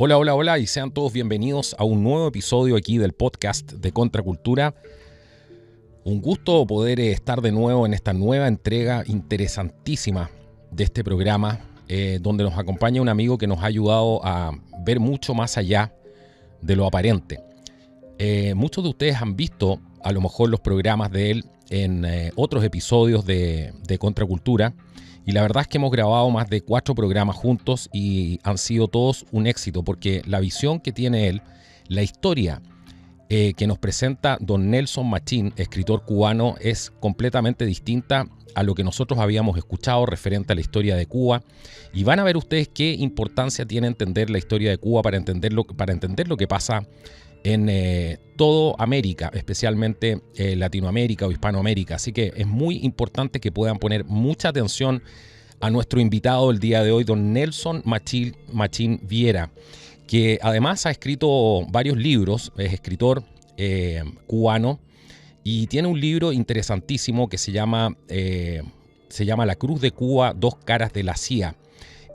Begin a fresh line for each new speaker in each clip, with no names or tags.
Hola, hola, hola y sean todos bienvenidos a un nuevo episodio aquí del podcast de Contracultura. Un gusto poder estar de nuevo en esta nueva entrega interesantísima de este programa, donde nos acompaña un amigo que nos ha ayudado a ver mucho más allá de lo aparente. Muchos de ustedes han visto a lo mejor los programas de él en otros episodios de Contracultura. Y la verdad es que hemos grabado más de 4 programas juntos y han sido todos un éxito porque la visión que tiene él, la historia que nos presenta don Nelson Machín, escritor cubano, es completamente distinta a lo que nosotros habíamos escuchado referente a la historia de Cuba. Y van a ver ustedes qué importancia tiene entender la historia de Cuba para entender lo que pasa en toda América, especialmente Latinoamérica o Hispanoamérica. Así que es muy importante que puedan poner mucha atención a nuestro invitado el día de hoy, don Nelson Machín Viera, que además ha escrito varios libros, es escritor cubano y tiene un libro interesantísimo que se llama La Cruz de Cuba, dos caras de la CIA.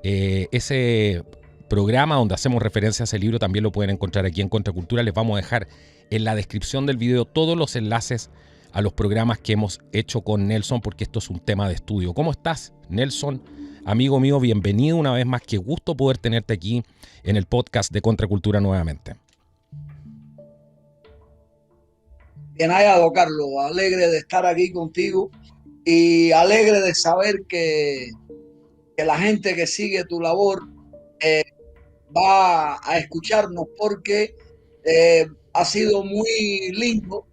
Ese programa donde hacemos referencia a ese libro también lo pueden encontrar aquí en Contracultura. Les vamos a dejar en la descripción del video todos los enlaces a los programas que hemos hecho con Nelson, porque esto es un tema de estudio. ¿Cómo estás, Nelson? Amigo mío, bienvenido una vez más. Qué gusto poder tenerte aquí en el podcast de Contracultura nuevamente.
Bien hallado, Carlos. Alegre de estar aquí contigo y alegre de saber que la gente que sigue tu labor eh, va a escucharnos porque ha sido muy lindo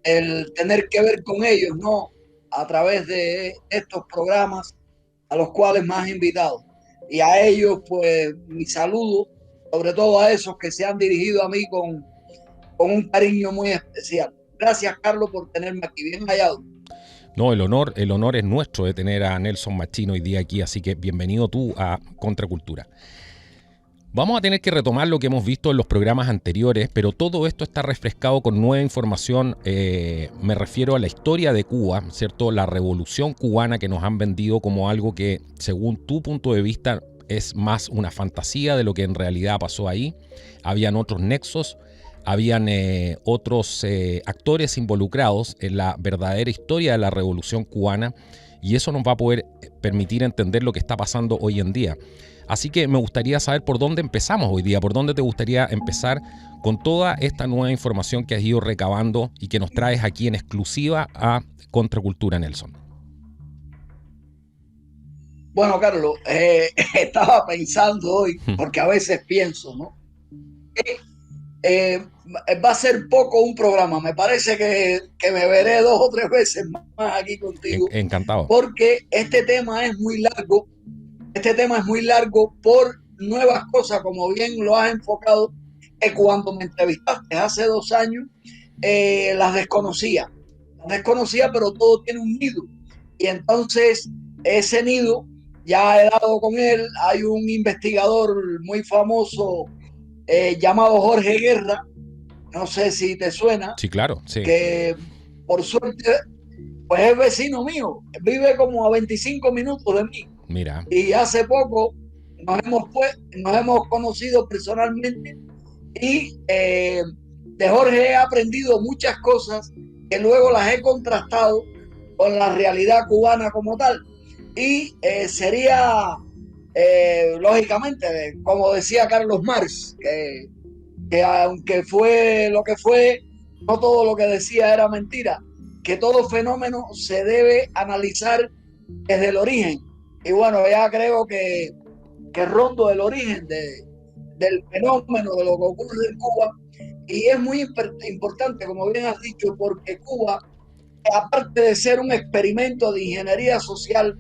el tener que ver con ellos, ¿no? A través de estos programas a los cuales me has invitado. Y a ellos, pues, mi saludo, sobre todo a esos que se han dirigido a mí con un cariño muy especial. Gracias, Carlos, por tenerme aquí. Bien hallado.
No, el honor es nuestro de tener a Nelson Machín hoy día aquí, así que bienvenido tú a Contracultura. Vamos a tener que retomar lo que hemos visto en los programas anteriores, pero todo esto está refrescado con nueva información. Me refiero a la historia de Cuba, ¿cierto? La revolución cubana que nos han vendido como algo que, según tu punto de vista, es más una fantasía de lo que en realidad pasó ahí. Habían otros nexos, habían otros actores involucrados en la verdadera historia de la revolución cubana, y eso nos va a poder permitir entender lo que está pasando hoy en día. Así que me gustaría saber por dónde empezamos hoy día, por dónde te gustaría empezar con toda esta nueva información que has ido recabando y que nos traes aquí en exclusiva a Contracultura, Nelson.
Bueno, Carlos, estaba pensando hoy, porque a veces pienso, ¿no? Que, va a ser poco un programa. Me parece que me veré 2 o 3 veces más aquí contigo,
Encantado.
porque este tema es muy largo. Este tema es muy largo por nuevas cosas, como bien lo has enfocado, que cuando me entrevistaste hace 2 años, las desconocía. Las desconocía, pero todo tiene un nido. Y entonces, ese nido, ya he dado con él. Hay un investigador muy famoso llamado Jorge Guerra, no sé si te suena,
Sí, claro, sí.
que por suerte, pues es vecino mío, vive como a 25 minutos de mí.
Mira.
Y hace poco nos hemos conocido personalmente y de Jorge he aprendido muchas cosas que luego las he contrastado con la realidad cubana como tal. Y sería, lógicamente, como decía Carlos Marx, que aunque fue lo que fue, no todo lo que decía era mentira, que todo fenómeno se debe analizar desde el origen. Y bueno, ya creo que rondo el origen del fenómeno, de lo que ocurre en Cuba. Y es muy importante, como bien has dicho, porque Cuba, aparte de ser un experimento de ingeniería social,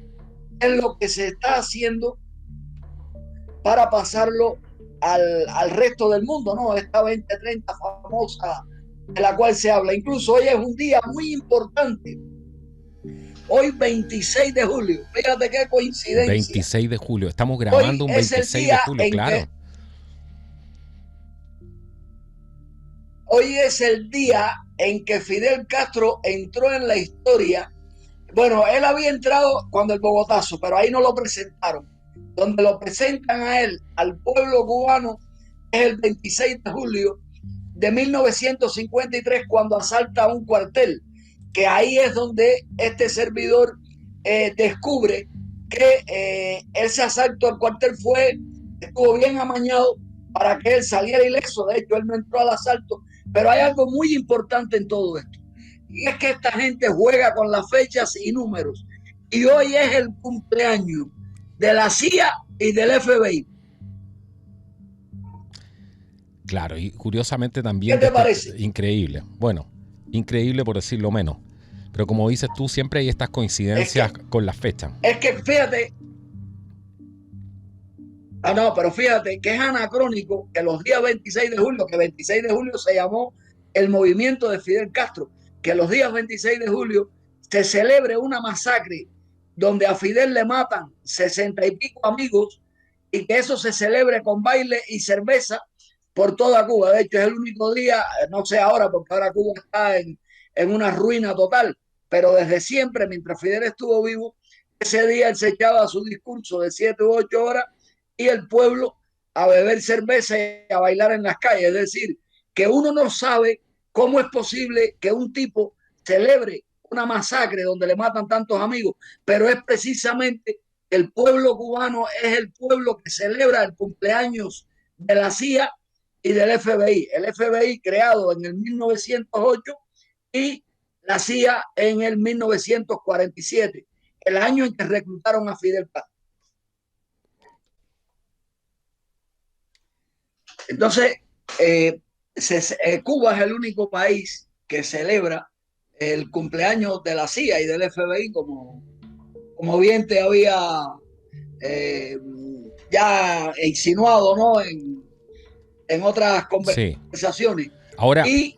es lo que se está haciendo para pasarlo al resto del mundo, ¿no? Esta 2030 famosa de la cual se habla. Incluso hoy es un día muy importante. Hoy 26 de julio, fíjate qué coincidencia.
26 de julio. Estamos
Hoy
grabando un
es el
26 de
día
julio,
en
claro.
que Hoy es el día en que Fidel Castro entró en la historia. Bueno, él había entrado cuando el Bogotazo, pero ahí no lo presentaron. Donde lo presentan a él, al pueblo cubano, es el 26 de julio de 1953, cuando asalta un cuartel, que ahí es donde este servidor descubre que ese asalto al cuartel estuvo bien amañado para que él saliera ileso. De hecho, él no entró al asalto, pero hay algo muy importante en todo esto, y es que esta gente juega con las fechas y números, y hoy es el cumpleaños de la CIA y del FBI.
Claro, y curiosamente también
¿Qué te parece?
increíble. Bueno, increíble por decirlo menos. Pero como dices tú, siempre hay estas coincidencias con las fechas.
Es que fíjate, no, pero fíjate que es anacrónico que los días 26 de julio, que 26 de julio se llamó el movimiento de Fidel Castro, que los días 26 de julio se celebre una masacre donde a Fidel le matan 60 y pico amigos, y que eso se celebre con baile y cerveza por toda Cuba. De hecho, es el único día, no sé ahora, porque ahora Cuba está en una ruina total, pero desde siempre, mientras Fidel estuvo vivo, ese día él se echaba su discurso de 7 u 8 horas y el pueblo a beber cerveza y a bailar en las calles. Es decir, que uno no sabe cómo es posible que un tipo celebre una masacre donde le matan tantos amigos, pero es precisamente el pueblo cubano es el pueblo que celebra el cumpleaños de la CIA y del FBI. El FBI creado en el 1908 y la CIA en el 1947, el año en que reclutaron a Fidel Castro. Entonces, Cuba es el único país que celebra el cumpleaños de la CIA y del FBI, como bien te había eh, ya insinuado, ¿no? En otras conversaciones.
Sí. Ahora.
Y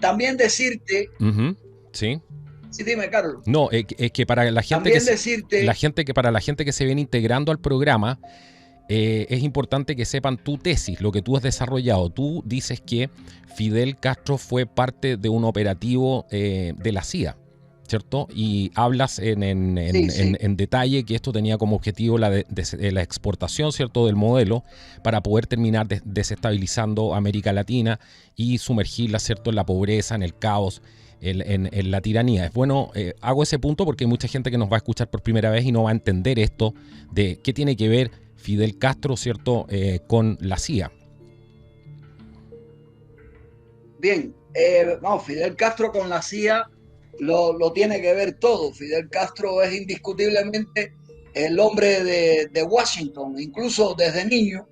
también decirte.
Sí.
Sí, dime, Carlos.
No, es que para la gente para la gente que se viene integrando al programa, es importante que sepan tu tesis, lo que tú has desarrollado. Tú dices que Fidel Castro fue parte de un operativo de la CIA, ¿cierto? Y hablas en detalle que esto tenía como objetivo la exportación, ¿cierto?, del modelo para poder terminar desestabilizando América Latina y sumergirla, ¿cierto?, en la pobreza, en el caos, en la tiranía. Es bueno, hago ese punto porque hay mucha gente que nos va a escuchar por primera vez y no va a entender esto de qué tiene que ver Fidel Castro, ¿cierto?, con la CIA.
Bien, no, Fidel Castro con la CIA lo tiene que ver todo. Fidel Castro es indiscutiblemente el hombre de Washington. Incluso desde niño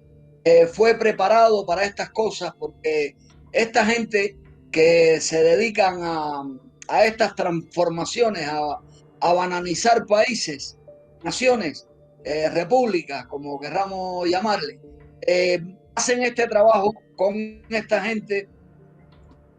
fue preparado para estas cosas, porque esta gente que se dedican a estas transformaciones, a bananizar países, naciones, repúblicas, como querramos llamarle, hacen este trabajo con esta gente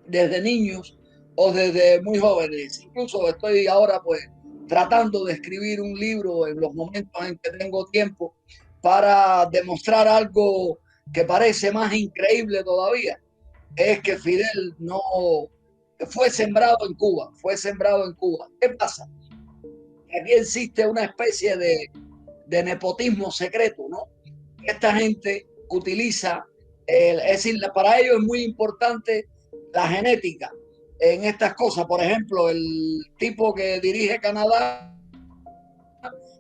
desde niños o desde muy jóvenes. Incluso estoy ahora pues tratando de escribir un libro en los momentos en que tengo tiempo para demostrar algo que parece más increíble todavía. Es que Fidel no fue sembrado en Cuba, fue sembrado en Cuba. ¿Qué pasa? Aquí existe una especie de nepotismo secreto, ¿no? Esta gente utiliza, es decir, para ellos es muy importante la genética en estas cosas. Por ejemplo, el tipo que dirige Canadá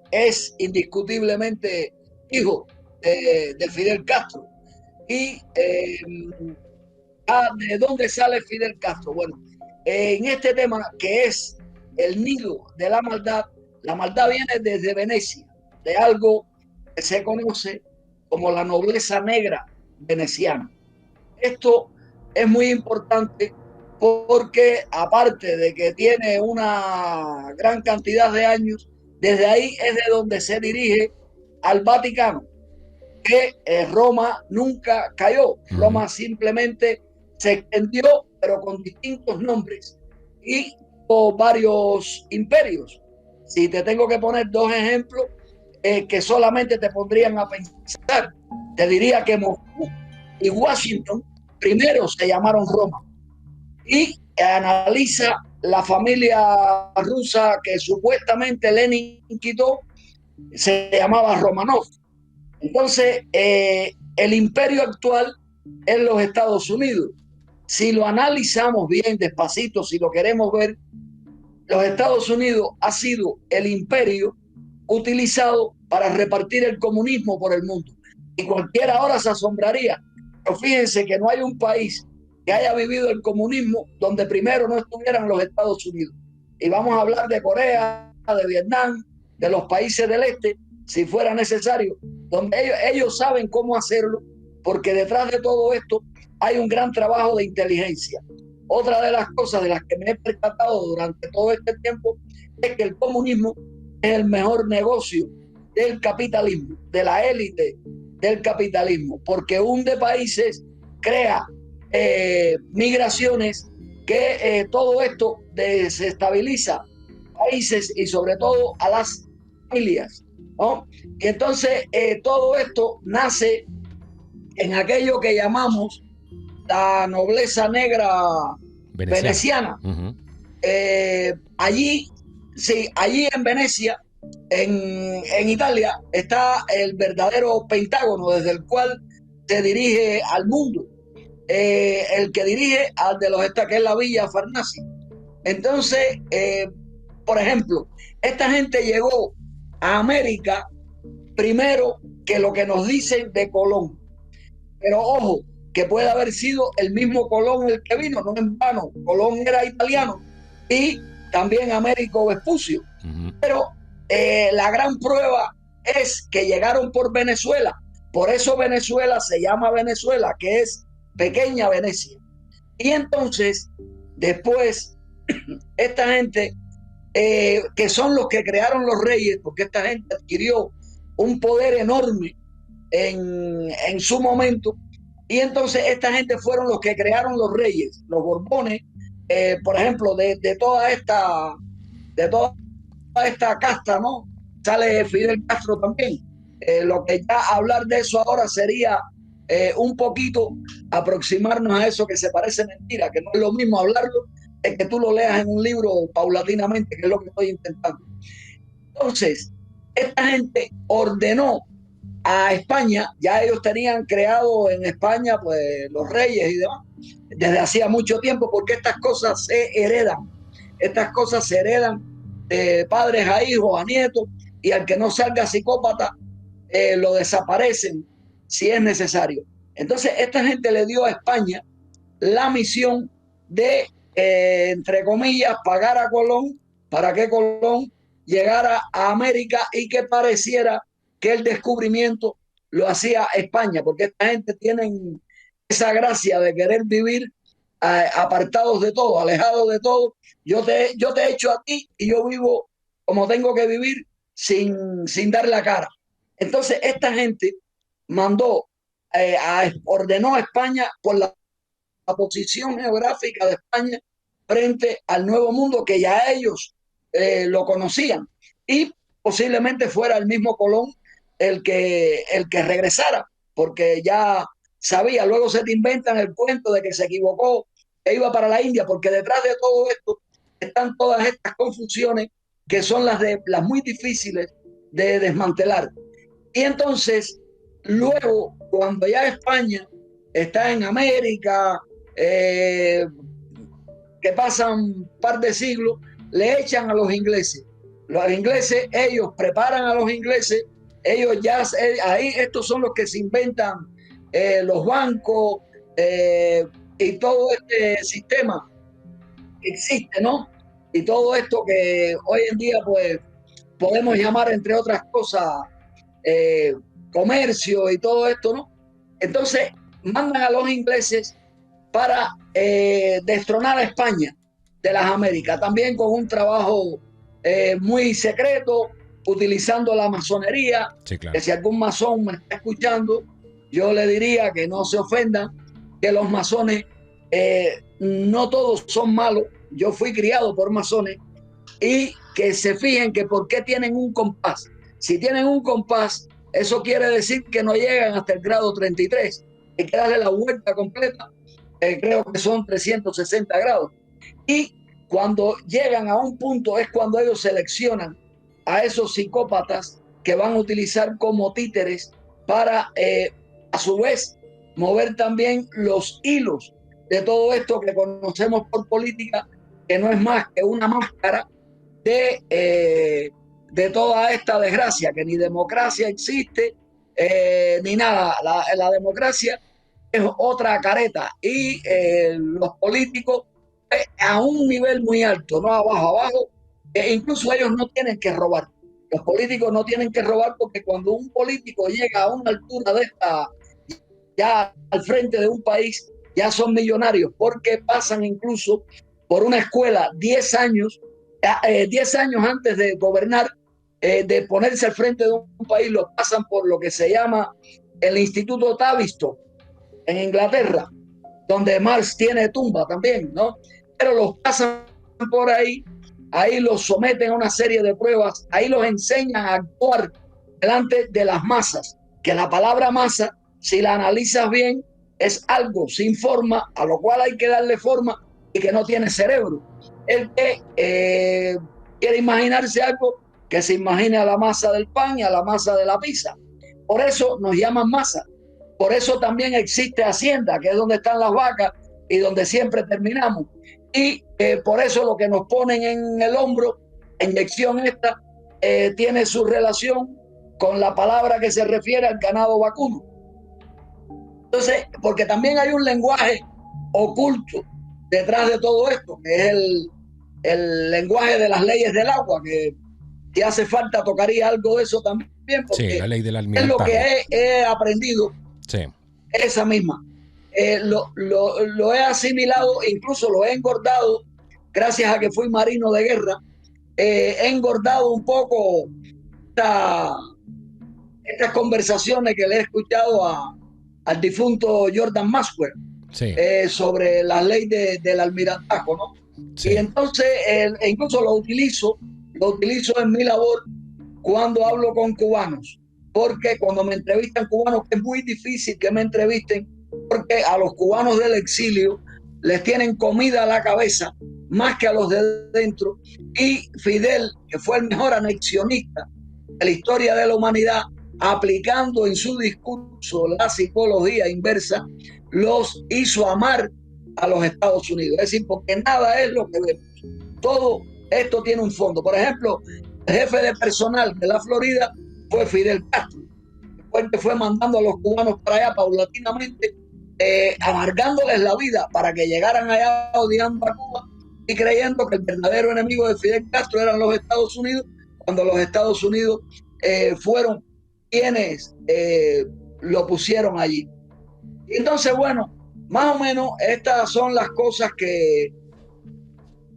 es indiscutiblemente hijo de Fidel Castro. ¿Y de dónde sale Fidel Castro? Bueno, en este tema que es el nido de la maldad viene desde Venecia, de algo que se conoce como la nobleza negra veneciana. Esto es muy importante porque, aparte de que tiene una gran cantidad de años, desde ahí es de donde se dirige al Vaticano, que Roma nunca cayó. Roma simplemente se extendió, pero con distintos nombres y con varios imperios. Si te tengo que poner dos ejemplos que solamente te pondrían a pensar, te diría que Moscú y Washington primero se llamaron Roma, y analiza la familia rusa que supuestamente Lenin quitó, se llamaba Romanov. Entonces, el imperio actual es los Estados Unidos. Si lo analizamos bien despacito, si lo queremos ver, los Estados Unidos ha sido el imperio utilizado para repartir el comunismo por el mundo. Y cualquiera ahora se asombraría. Pero fíjense que no hay un país que haya vivido el comunismo donde primero no estuvieran los Estados Unidos. Y vamos a hablar de Corea, de Vietnam, de los países del este, si fuera necesario, donde ellos saben cómo hacerlo, porque detrás de todo esto hay un gran trabajo de inteligencia. Otra de las cosas de las que me he percatado durante todo este tiempo es que el comunismo es el mejor negocio del capitalismo, de la élite del capitalismo, porque hunde países, crea migraciones, que todo esto desestabiliza países y sobre todo a las familias, ¿no? Y entonces todo esto nace en aquello que llamamos la nobleza negra veneciana. Allí, sí, allí en Venecia, en Italia, está el verdadero Pentágono desde el cual se dirige al mundo. El que dirige al de los esta que es la Villa Farnaci. Entonces, por ejemplo, esta gente llegó a América primero que lo que nos dicen de Colón. Pero ojo, que puede haber sido el mismo Colón el que vino, no en vano. Colón era italiano y también Américo Vespucio. Pero la gran prueba es que llegaron por Venezuela. Por eso Venezuela se llama Venezuela, que es pequeña Venecia. Y entonces, después, esta gente, que son los que crearon los reyes, porque esta gente adquirió un poder enorme en su momento, y entonces esta gente fueron los que crearon los reyes, los Borbones, por ejemplo, de toda esta casta, ¿no? Sale Fidel Castro también. Lo que ya hablar de eso ahora sería un poquito aproximarnos a eso que se parece mentira, que no es lo mismo hablarlo, es que tú lo leas en un libro paulatinamente, que es lo que estoy intentando. Entonces, esta gente ordenó a España, ya ellos tenían creado en España pues los reyes y demás, desde hacía mucho tiempo, porque estas cosas se heredan de padres a hijos, a nietos, y al que no salga psicópata, lo desaparecen si es necesario. Entonces, esta gente le dio a España la misión de, entre comillas, pagar a Colón para que Colón llegara a América y que pareciera que el descubrimiento lo hacía España, porque esta gente tiene esa gracia de querer vivir apartados de todo, alejados de todo. Yo te he hecho a ti y yo vivo como tengo que vivir sin dar la cara. Entonces esta gente ordenó a España por la posición geográfica de España frente al Nuevo Mundo, que ya ellos lo conocían, y posiblemente fuera el mismo Colón el que regresara, porque ya sabía. Luego se te inventan el cuento de que se equivocó, que iba para la India, porque detrás de todo esto están todas estas confusiones que son las muy difíciles de desmantelar. Y entonces, luego, cuando ya España está en América, que pasan un par de siglos, le echan a los ingleses. Los ingleses, ellos preparan a los ingleses, ellos ya, ahí estos son los que se inventan los bancos y todo este sistema que existe, ¿no? Y todo esto que hoy en día, pues, podemos llamar, entre otras cosas, comercio y todo esto, ¿no? Entonces, mandan a los ingleses para destronar a España de las Américas, también con un trabajo muy secreto, utilizando la masonería.
Sí, claro.
Que si algún masón me está escuchando, yo le diría que no se ofendan, que los masones no todos son malos. Yo fui criado por masones, y que se fijen que por qué tienen un compás. Si tienen un compás, eso quiere decir que no llegan hasta el grado 33. Hay que darle la vuelta completa, creo que son 360 grados. Y cuando llegan a un punto es cuando ellos seleccionan a esos psicópatas que van a utilizar como títeres para a su vez mover también los hilos de todo esto que conocemos por política, que no es más que una máscara de toda esta desgracia, que ni democracia existe, ni nada. La democracia es otra careta y los políticos a un nivel muy alto, no abajo, abajo, incluso ellos no tienen que robar. Los políticos no tienen que robar porque cuando un político llega a una altura de esta, ya al frente de un país, ya son millonarios porque pasan incluso por una escuela 10 años, 10 años antes de gobernar, de ponerse al frente de un país, lo pasan por lo que se llama el Instituto Tavistock en Inglaterra, donde Marx tiene tumba también, ¿no? Pero los pasan por ahí, ahí los someten a una serie de pruebas, ahí los enseñan a actuar delante de las masas, que la palabra masa, si la analizas bien, es algo sin forma, a lo cual hay que darle forma y que no tiene cerebro. El que quiere imaginarse algo, que se imagine a la masa del pan y a la masa de la pizza. Por eso nos llaman masa. Por eso también existe Hacienda, que es donde están las vacas y donde siempre terminamos. Y por eso lo que nos ponen en el hombro, la inyección esta, tiene su relación con la palabra que se refiere al ganado vacuno. Entonces, porque también hay un lenguaje oculto detrás de todo esto, que es el lenguaje de las leyes del agua, que si hace falta tocaría algo de eso también, porque
sí, la ley del
es lo
almirantazgo.
que he aprendido.
Sí.
Esa misma. Lo he asimilado, incluso lo he engordado, gracias a que fui marino de guerra. He engordado un poco estas conversaciones que le he escuchado al difunto Jordan Maxwell,
Sí.
sobre la ley del almirantazgo, ¿no?
Sí.
Y entonces incluso lo utilizo en mi labor cuando hablo con cubanos, porque cuando me entrevistan cubanos, es muy difícil que me entrevisten, porque a los cubanos del exilio les tienen comida a la cabeza más que a los de dentro, y Fidel, que fue el mejor anexionista de la historia de la humanidad, aplicando en su discurso la psicología inversa, los hizo amar a los Estados Unidos. Es decir, porque nada es lo que vemos. Todo esto tiene un fondo. Por ejemplo, el jefe de personal de la Florida fue Fidel Castro, que fue mandando a los cubanos para allá paulatinamente, amargándoles la vida para que llegaran allá odiando a Cuba y creyendo que el verdadero enemigo de Fidel Castro eran los Estados Unidos, cuando los Estados Unidos fueron quienes lo pusieron allí. Y entonces, bueno, más o menos estas son las cosas que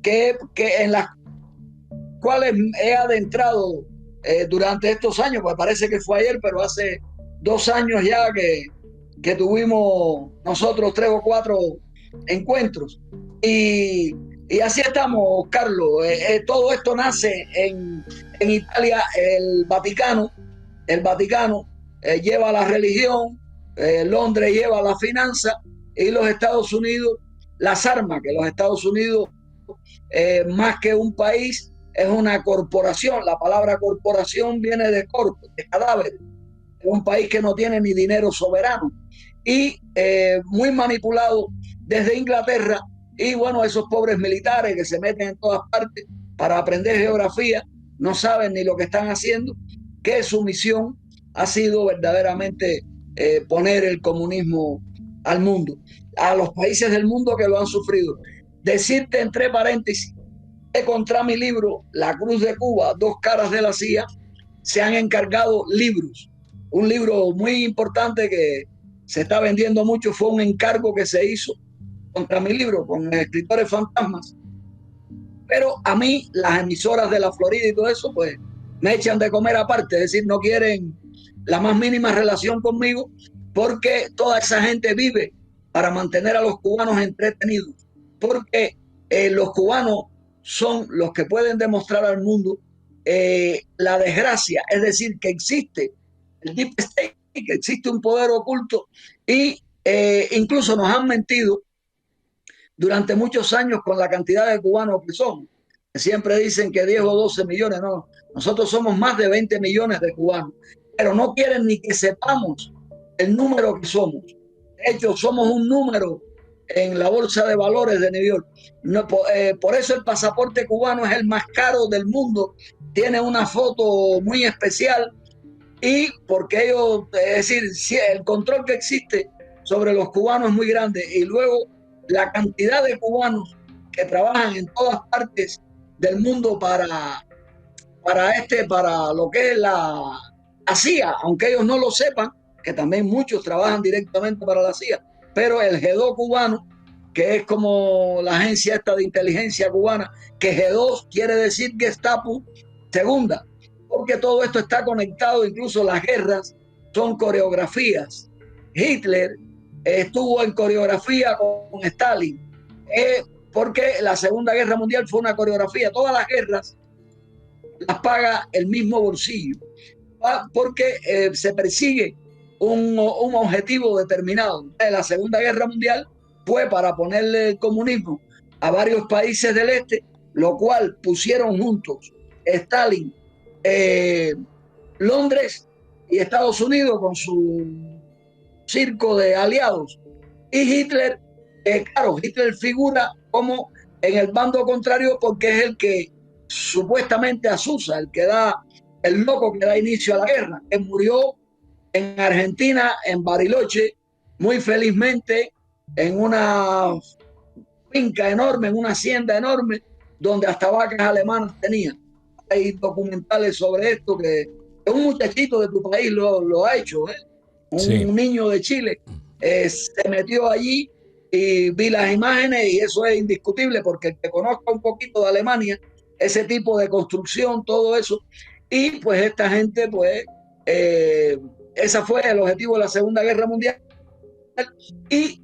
en las cuales he adentrado durante estos años, pues parece que fue ayer, pero hace 2 años ya que tuvimos nosotros 3 o 4 encuentros. Y así estamos, Carlos. Todo esto nace en Italia. El Vaticano lleva la religión, Londres lleva la finanza y los Estados Unidos las armas, que los Estados Unidos, más que un país, es una corporación. La palabra corporación viene de corpo, de cadáver. Es un país que no tiene ni dinero soberano y muy manipulado desde Inglaterra. Y bueno, esos pobres militares que se meten en todas partes para aprender geografía no saben ni lo que están haciendo, que su misión ha sido verdaderamente poner el comunismo al mundo, a los países del mundo que lo han sufrido. Decirte entre paréntesis, contra mi libro La Cruz de Cuba, 2 caras de la CIA, se han encargado libros. Un libro muy importante que se está vendiendo mucho fue un encargo que se hizo contra mi libro con escritores fantasmas. Pero a mí las emisoras de la Florida y todo eso, pues me echan de comer aparte, es decir, no quieren la más mínima relación conmigo, porque toda esa gente vive para mantener a los cubanos entretenidos, porque los cubanos son los que pueden demostrar al mundo la desgracia, es decir, que existe el deep state, que existe un poder oculto y incluso nos han mentido durante muchos años con la cantidad de cubanos que somos. Siempre dicen que 10 o 12 millones, no, nosotros somos más de 20 millones de cubanos, pero no quieren ni que sepamos el número que somos. De hecho, somos un número en la bolsa de valores de New York. No, por eso el pasaporte cubano es el más caro del mundo. Tiene una foto muy especial y porque ellos, es decir, el control que existe sobre los cubanos es muy grande. Y luego la cantidad de cubanos que trabajan en todas partes del mundo para lo que es la CIA, aunque ellos no lo sepan, que también muchos trabajan directamente para la CIA, pero el G2 cubano, que es como la agencia esta de inteligencia cubana, que G2 quiere decir Gestapo segunda, porque todo esto está conectado, incluso las guerras son coreografías. Hitler estuvo en coreografía con Stalin, porque la Segunda Guerra Mundial fue una coreografía. Todas las guerras las paga el mismo bolsillo, porque se persigue un objetivo determinado. La Segunda Guerra Mundial fue para ponerle el comunismo a varios países del este, lo cual pusieron juntos Stalin, Londres y Estados Unidos con su circo de aliados. Y Hitler, claro, Hitler figura como en el bando contrario porque es el que supuestamente asusa, el que da, el loco que da inicio a la guerra, que murió en Argentina, en Bariloche, muy felizmente, en una finca enorme, en una hacienda enorme, donde hasta vacas alemanas tenían. Hay documentales sobre esto que un muchachito de tu país lo ha hecho, ¿eh?
Sí.
Un niño de Chile se metió allí y vi las imágenes y eso es indiscutible porque el que conozca un poquito de Alemania, ese tipo de construcción, todo eso, y pues esta gente, pues, ese fue el objetivo de la Segunda Guerra Mundial y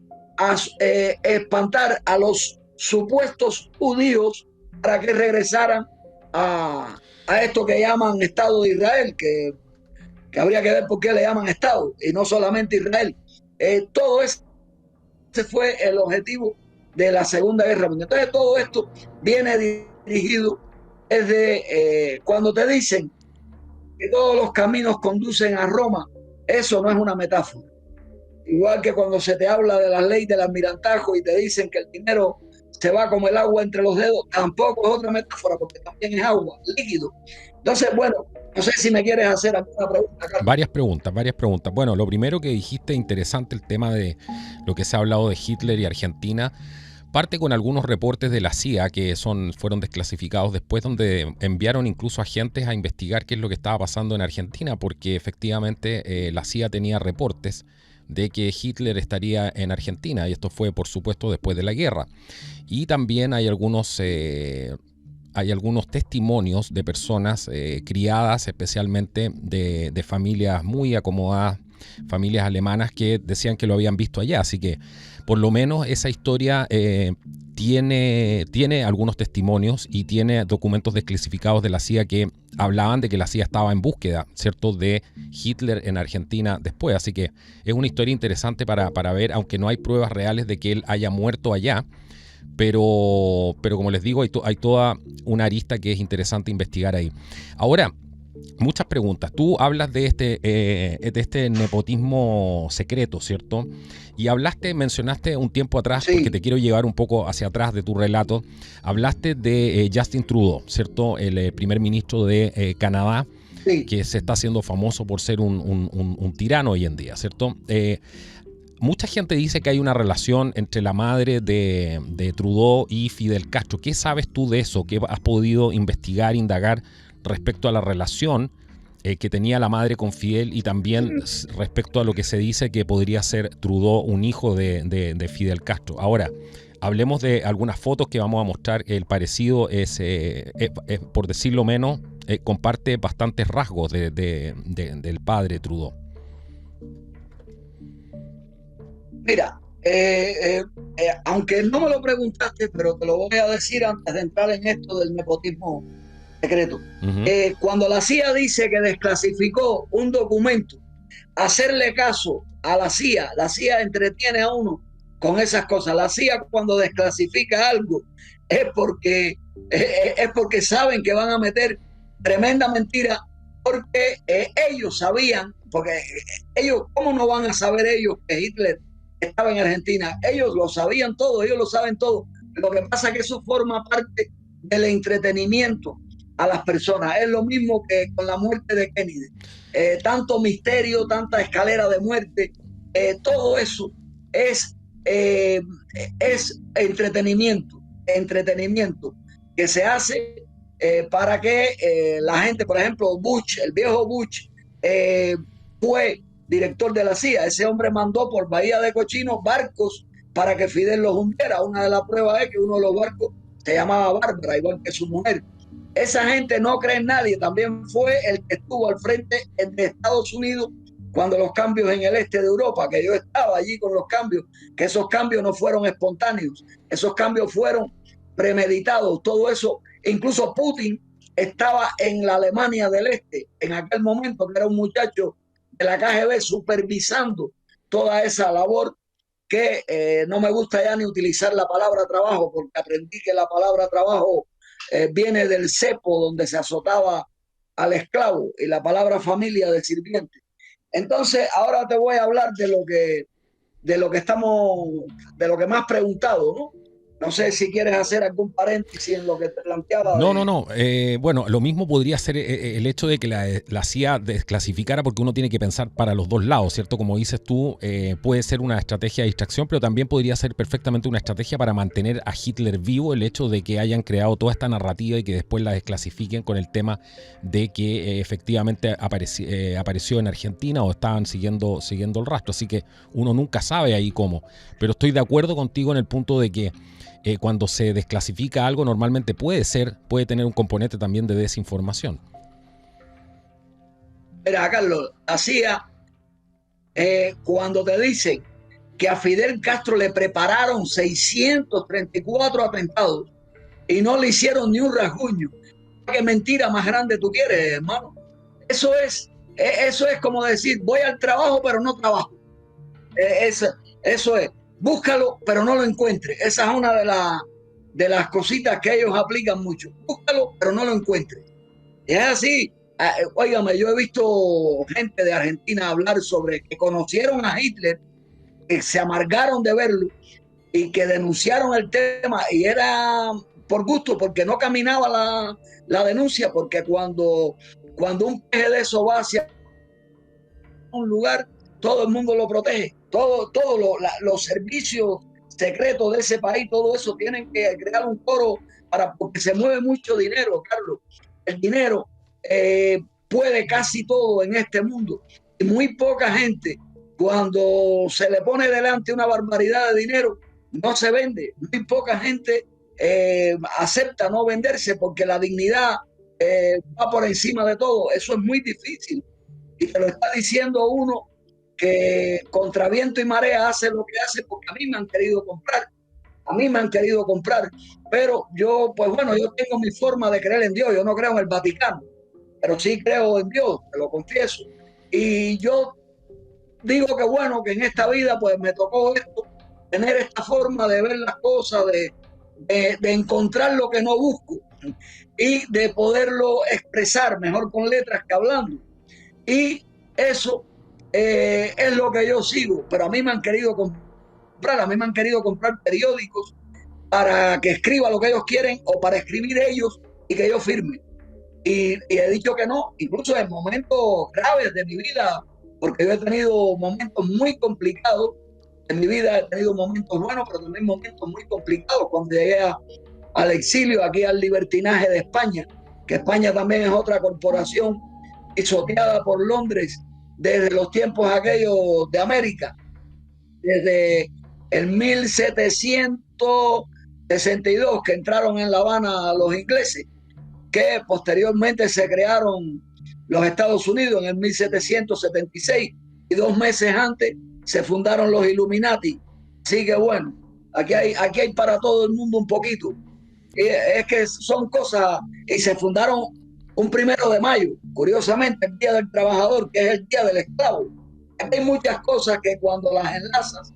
espantar a los supuestos judíos para que regresaran a esto que llaman Estado de Israel, que habría que ver por qué le llaman Estado y no solamente Israel. Todo ese fue el objetivo de la Segunda Guerra Mundial. Entonces todo esto viene dirigido desde cuando te dicen que todos los caminos conducen a Roma, eso no es una metáfora. Igual que cuando se te habla de la ley del almirantajo y te dicen que el dinero se va como el agua entre los dedos, tampoco es otra metáfora porque también es agua, líquido. Entonces, bueno, no sé si me quieres hacer alguna pregunta, Carlos.
Varias preguntas. Bueno, lo primero que dijiste, interesante el tema de lo que se ha hablado de Hitler y Argentina. Parte con algunos reportes de la CIA que fueron desclasificados después, donde enviaron incluso agentes a investigar qué es lo que estaba pasando en Argentina, porque efectivamente la CIA tenía reportes de que Hitler estaría en Argentina, y esto fue, por supuesto, después de la guerra. Y también hay algunos testimonios de personas criadas, especialmente de familias muy acomodadas, familias alemanas que decían que lo habían visto allá. Así que, por lo menos, esa historia tiene algunos testimonios y tiene documentos desclasificados de la CIA que hablaban de que la CIA estaba en búsqueda, ¿cierto?, de Hitler en Argentina después. Así que es una historia interesante para ver, aunque no hay pruebas reales de que él haya muerto allá. Pero como les digo, hay toda una arista que es interesante investigar ahí. Ahora, muchas preguntas. Tú hablas de este nepotismo secreto, ¿cierto? Y mencionaste un tiempo atrás, sí, porque te quiero llevar un poco hacia atrás de tu relato, hablaste de Justin Trudeau, ¿cierto? El primer ministro de Canadá, sí, que se está haciendo famoso por ser un tirano hoy en día, ¿cierto? Mucha gente dice que hay una relación entre la madre de Trudeau y Fidel Castro. ¿Qué sabes tú de eso? ¿Qué has podido investigar, indagar respecto a la relación que tenía la madre con Fidel y también respecto a lo que se dice que podría ser Trudeau un hijo de Fidel Castro? Ahora, hablemos de algunas fotos que vamos a mostrar. El parecido es por decirlo menos, comparte bastantes rasgos del padre Trudeau.
Mira, aunque no me lo preguntaste, pero te lo voy a decir antes de entrar en esto del nepotismo secreto. Cuando la CIA dice que desclasificó un documento, hacerle caso a la CIA entretiene a uno con esas cosas. La CIA cuando desclasifica algo es porque saben que van a meter tremenda mentira porque ellos sabían, porque ellos, ¿cómo no van a saber ellos que Hitler estaba en Argentina? Ellos lo sabían todo, ellos lo saben todo. Lo que pasa es que eso forma parte del entretenimiento a las personas. Es lo mismo que con la muerte de Kennedy. Tanto misterio, tanta escalera de muerte, todo eso es entretenimiento que se hace para que la gente, por ejemplo, Bush, el viejo Bush, fue director de la CIA. Ese hombre mandó por Bahía de Cochinos barcos para que Fidel los hundiera. Una de las pruebas es que uno de los barcos se llamaba Bárbara, igual que su mujer. Esa gente no cree en nadie. También fue el que estuvo al frente de Estados Unidos cuando los cambios en el este de Europa, que yo estaba allí con los cambios, que esos cambios no fueron espontáneos, esos cambios fueron premeditados, todo eso. Incluso Putin estaba en la Alemania del Este en aquel momento, que era un muchacho de la KGB supervisando toda esa labor, que no me gusta ya ni utilizar la palabra trabajo, porque aprendí que la palabra trabajo viene del cepo donde se azotaba al esclavo, y la palabra familia del sirviente. Entonces, ahora te voy a hablar de lo que me has preguntado, ¿no? No sé si quieres hacer algún paréntesis en lo que te planteaba.
No. Bueno, lo mismo podría ser el hecho de que la CIA desclasificara, porque uno tiene que pensar para los dos lados, ¿cierto? Como dices tú, puede ser una estrategia de distracción, pero también podría ser perfectamente una estrategia para mantener a Hitler vivo, el hecho de que hayan creado toda esta narrativa y que después la desclasifiquen con el tema de que efectivamente apareció en Argentina o estaban siguiendo el rastro. Así que uno nunca sabe ahí cómo. Pero estoy de acuerdo contigo en el punto de que cuando se desclasifica algo normalmente puede tener un componente también de desinformación.
Mira, Carlos, la CIA, cuando te dicen que a Fidel Castro le prepararon 634 atentados y no le hicieron ni un rasguño, ¿qué mentira más grande tú quieres, hermano? Eso es como decir, voy al trabajo pero no trabajo. Eso es. Búscalo, pero no lo encuentres. Esa es una de las cositas que ellos aplican mucho. Búscalo, pero no lo encuentres. Y es así. Óigame, yo he visto gente de Argentina hablar sobre que conocieron a Hitler, que se amargaron de verlo y que denunciaron el tema, y era por gusto, porque no caminaba la denuncia, porque cuando un peje de eso va hacia un lugar, todo el mundo lo protege. Los servicios secretos de ese país, todo eso tienen que crear un coro porque se mueve mucho dinero, Carlos. El dinero puede casi todo en este mundo, y muy poca gente, cuando se le pone delante una barbaridad de dinero, no se vende. Muy poca gente acepta no venderse, porque la dignidad va por encima de todo. Eso es muy difícil, y te lo está diciendo uno que contra viento y marea hace lo que hace, porque a mí me han querido comprar. Pero yo, pues bueno, yo tengo mi forma de creer en Dios. Yo no creo en el Vaticano, pero sí creo en Dios, te lo confieso. Y yo digo que bueno, que en esta vida pues me tocó esto, tener esta forma de ver las cosas, de encontrar lo que no busco y de poderlo expresar mejor con letras que hablando. Y eso es lo que yo sigo. Pero a mí me han querido comprar periódicos para que escriba lo que ellos quieren, o para escribir ellos y que yo firme. Y he dicho que no, incluso en momentos graves de mi vida, porque yo he tenido momentos muy complicados en mi vida. He tenido momentos buenos, pero también momentos muy complicados. Cuando llegué al exilio, aquí al libertinaje de España, que España también es otra corporación pisoteada por Londres desde los tiempos aquellos de América, desde el 1762, que entraron en La Habana los ingleses, que posteriormente se crearon los Estados Unidos en el 1776, y 2 meses antes se fundaron los Illuminati. Así que bueno, aquí hay para todo el mundo un poquito. Y es que son cosas, y se fundaron un 1 de mayo, curiosamente el Día del Trabajador, que es el Día del Esclavo. Hay muchas cosas que cuando las enlazas,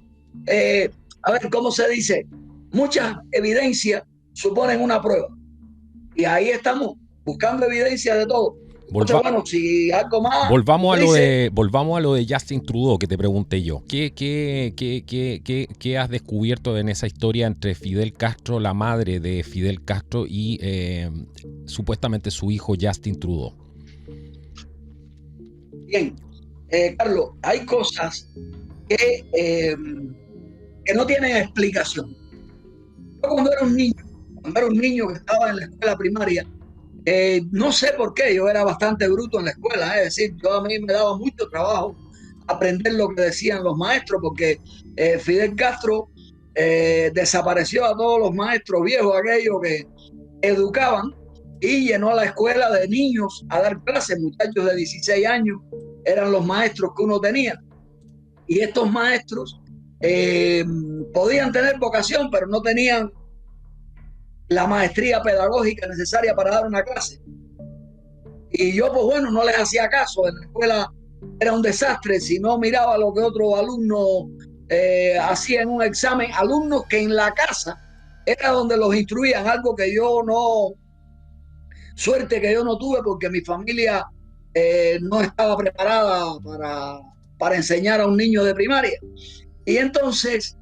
a ver, ¿cómo se dice? Muchas evidencias suponen una prueba. Y ahí estamos, buscando evidencia de todo. Entonces, bueno, si algo más...
Volvamos a lo de Justin Trudeau que te pregunté yo. ¿Qué has descubierto en esa historia entre Fidel Castro, la madre de Fidel Castro, y supuestamente su hijo Justin Trudeau?
Bien, Carlos, hay cosas que no tienen explicación. Yo cuando era un niño que estaba en la escuela primaria, no sé por qué, yo era bastante bruto en la escuela, es decir, a mí me daba mucho trabajo aprender lo que decían los maestros, porque Fidel Castro desapareció a todos los maestros viejos, aquellos que educaban, y llenó la escuela de niños a dar clases, muchachos de 16 años, eran los maestros que uno tenía. Y estos maestros podían tener vocación, pero no tenían la maestría pedagógica necesaria para dar una clase. Y yo, pues bueno, no les hacía caso. En la escuela era un desastre si no miraba lo que otro alumno hacía en un examen. Alumnos que en la casa era donde los instruían, algo que yo no, suerte que yo no tuve porque mi familia no estaba preparada para enseñar a un niño de primaria. Y entonces,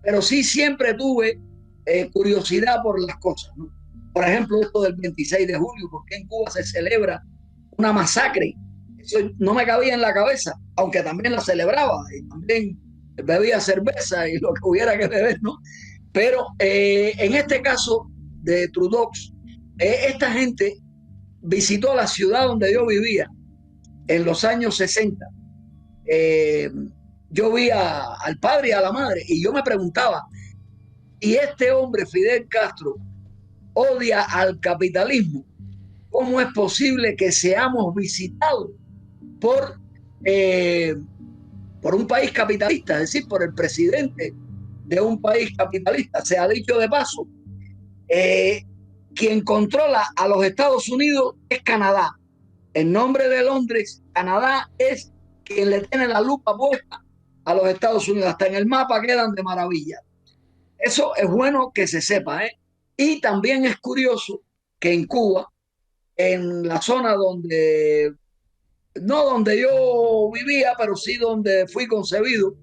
pero sí siempre tuve curiosidad por las cosas, ¿no? Por ejemplo, esto del 26 de julio, porque en Cuba se celebra una masacre. Eso no me cabía en la cabeza, aunque también la celebraba y también bebía cerveza y lo que hubiera que beber, ¿no? Pero en este caso de Trudeau, esta gente visitó la ciudad donde yo vivía en los años 60. Yo vi al padre y a la madre y yo me preguntaba, y este hombre, Fidel Castro, odia al capitalismo, ¿cómo es posible que seamos visitados por, por un país capitalista, es decir, por el presidente de un país capitalista? Se ha dicho de paso, quien controla a los Estados Unidos es Canadá. En nombre de Londres, Canadá es quien le tiene la lupa puesta a los Estados Unidos. Hasta en el mapa quedan de maravilla. Eso es bueno que se sepa, ¿eh? Y también es curioso que en Cuba, en la zona donde, no donde yo vivía, pero sí donde fui concebido,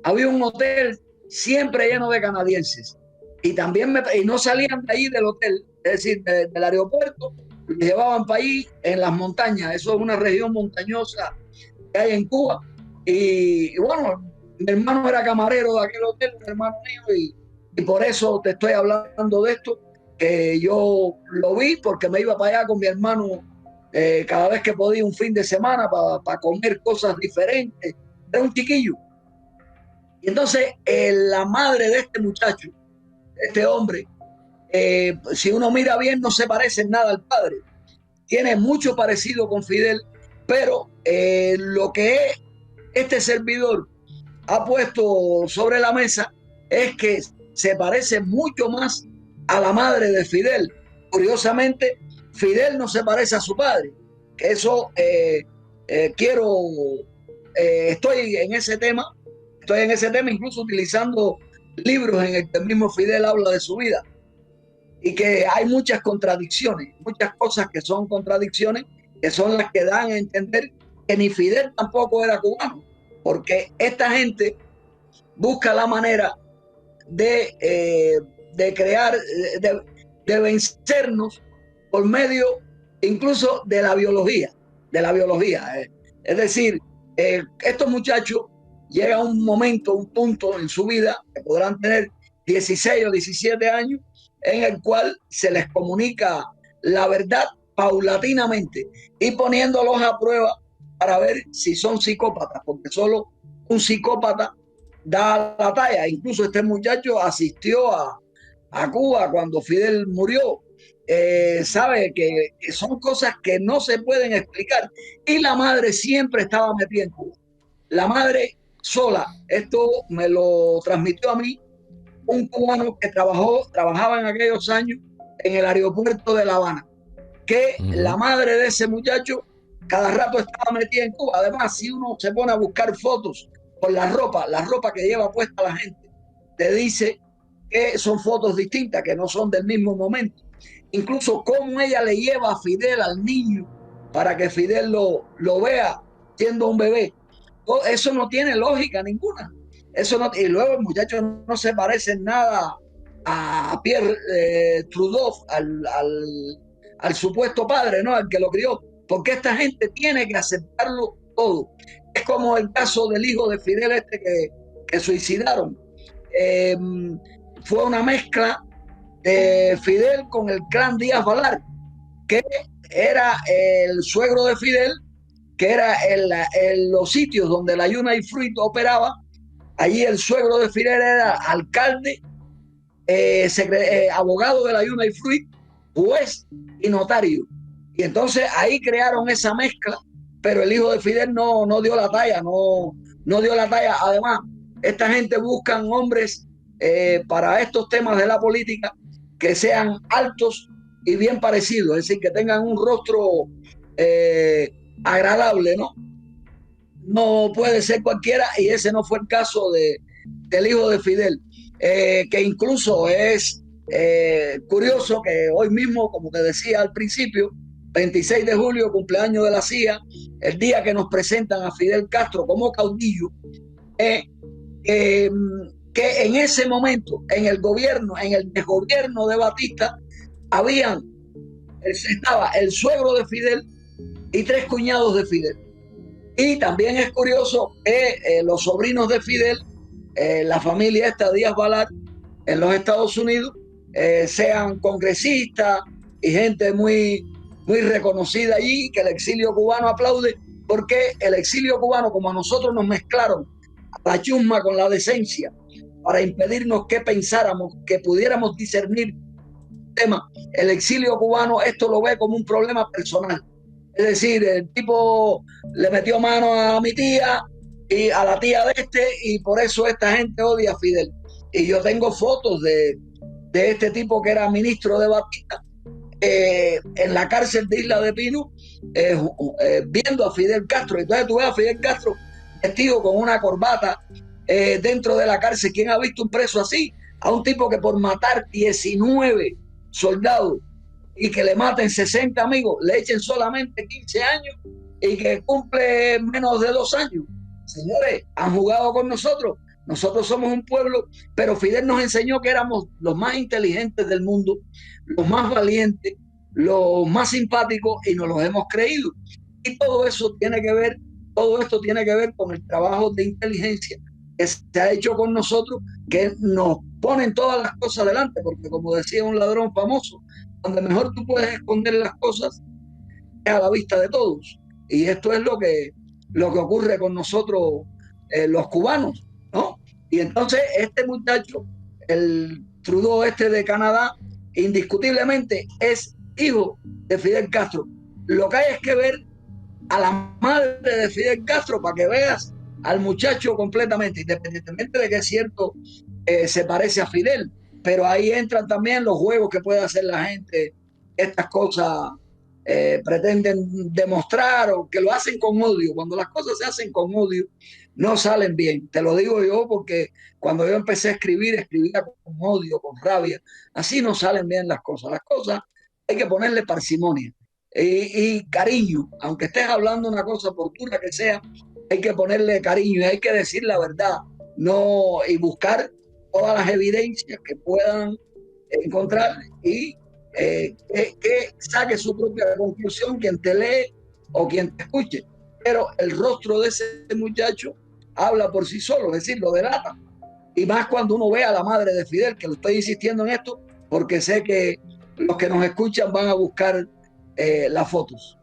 había un hotel siempre lleno de canadienses. Y también y no salían de ahí del hotel, es decir, del aeropuerto, los llevaban para ahí en las montañas. Eso es una región montañosa que hay en Cuba. Y bueno, mi hermano era camarero de aquel hotel, mi hermano mío, y por eso te estoy hablando de esto, que yo lo vi porque me iba para allá con mi hermano cada vez que podía un fin de semana para comer cosas diferentes. Era un chiquillo. Y entonces la madre de este muchacho, este hombre, si uno mira bien no se parece en nada al padre. Tiene mucho parecido con Fidel, pero lo que este servidor ha puesto sobre la mesa es que se parece mucho más a la madre de Fidel. Curiosamente, Fidel no se parece a su padre. Eso estoy en ese tema, incluso utilizando libros en el que el mismo Fidel habla de su vida. Y que hay muchas contradicciones, muchas cosas que son contradicciones, que son las que dan a entender que ni Fidel tampoco era cubano, porque esta gente busca la manera de crear, de vencernos por medio incluso de la biología, Es decir, estos muchachos llegan a un momento, un punto en su vida, que podrán tener 16 o 17 años, en el cual se les comunica la verdad paulatinamente y poniéndolos a prueba para ver si son psicópatas, porque solo un psicópata da la talla. Incluso este muchacho asistió a Cuba cuando Fidel murió. Sabe que son cosas que no se pueden explicar. Y la madre siempre estaba metida en Cuba. La madre sola. Esto me lo transmitió a mí un cubano que trabajaba en aquellos años en el aeropuerto de La Habana, que la madre de ese muchacho cada rato estaba metida en Cuba. Además, si uno se pone a buscar fotos por la ropa que lleva puesta la gente, te dice que son fotos distintas, que no son del mismo momento. incluso cómo ella le lleva a Fidel al niño para que Fidel lo vea siendo un bebé. Eso no tiene lógica ninguna. Eso no, y luego el muchacho no se parece en nada a Pierre Trudeau, al supuesto padre, ¿no? Al que lo crió, porque esta gente tiene que aceptarlo todo. Es como el caso del hijo de Fidel que suicidaron. Fue una mezcla de Fidel con el clan Díaz Balar, que era el suegro de Fidel, que era los sitios donde la United Fruit operaba. Allí el suegro de Fidel era alcalde, abogado de la United Fruit, juez y notario. Y entonces ahí crearon esa mezcla, pero el hijo de Fidel no dio la talla, no dio la talla. Además, esta gente buscan hombres para estos temas de la política que sean altos y bien parecidos, es decir, que tengan un rostro agradable, ¿no? No puede ser cualquiera, y ese no fue el caso del hijo de Fidel, que incluso es curioso que hoy mismo, como te decía al principio, 26 de julio, cumpleaños de la CIA, el día que nos presentan a Fidel Castro como caudillo, que en ese momento, en el desgobierno de Batista, estaba el suegro de Fidel y 3 cuñados de Fidel. Y también es curioso que los sobrinos de Fidel, la familia esta Díaz Balar en los Estados Unidos, sean congresistas y gente muy, muy reconocida allí, que el exilio cubano aplaude, porque el exilio cubano, como a nosotros nos mezclaron la chusma con la decencia para impedirnos que pensáramos, que pudiéramos discernir tema, el exilio cubano esto lo ve como un problema personal. Es decir, el tipo le metió mano a mi tía y a la tía de y por eso esta gente odia a Fidel. Y yo tengo fotos de este tipo que era ministro de Batista en la cárcel de Isla de Pino, viendo a Fidel Castro. Entonces tú ves a Fidel Castro vestido con una corbata dentro de la cárcel. ¿Quién ha visto un preso así? A un tipo que por matar 19 soldados y que le maten 60 amigos, le echen solamente 15 años y que cumple menos de 2 años. Señores, han jugado con nosotros. Nosotros somos un pueblo, pero Fidel nos enseñó que éramos los más inteligentes del mundo, los más valientes, los más simpáticos, y nos los hemos creído. Y todo esto tiene que ver con el trabajo de inteligencia que se ha hecho con nosotros, que nos ponen todas las cosas delante, porque como decía un ladrón famoso, donde mejor tú puedes esconder las cosas es a la vista de todos. Y esto es lo que ocurre con nosotros los cubanos, ¿no? Y entonces este muchacho, el Trudeau de Canadá, indiscutiblemente es hijo de Fidel Castro. Lo que hay es que ver a la madre de Fidel Castro para que veas al muchacho completamente, independientemente de que es cierto, se parece a Fidel, pero ahí entran también los juegos que puede hacer la gente. Estas cosas pretenden demostrar, o que lo hacen con odio. Cuando las cosas se hacen con odio, no salen bien. Te lo digo yo porque cuando yo empecé a escribir, escribía con odio, con rabia. Así no salen bien las cosas. Las cosas hay que ponerle parsimonia y cariño. Aunque estés hablando una cosa, por dura que sea, hay que ponerle cariño y hay que decir la verdad, no, y buscar todas las evidencias que puedan encontrar y que saque su propia conclusión quien te lee o quien te escuche. Pero el rostro de ese muchacho habla por sí solo, es decir, lo delata. Y más cuando uno ve a la madre de Fidel, que lo estoy insistiendo en esto, porque sé que los que nos escuchan van a buscar las fotos.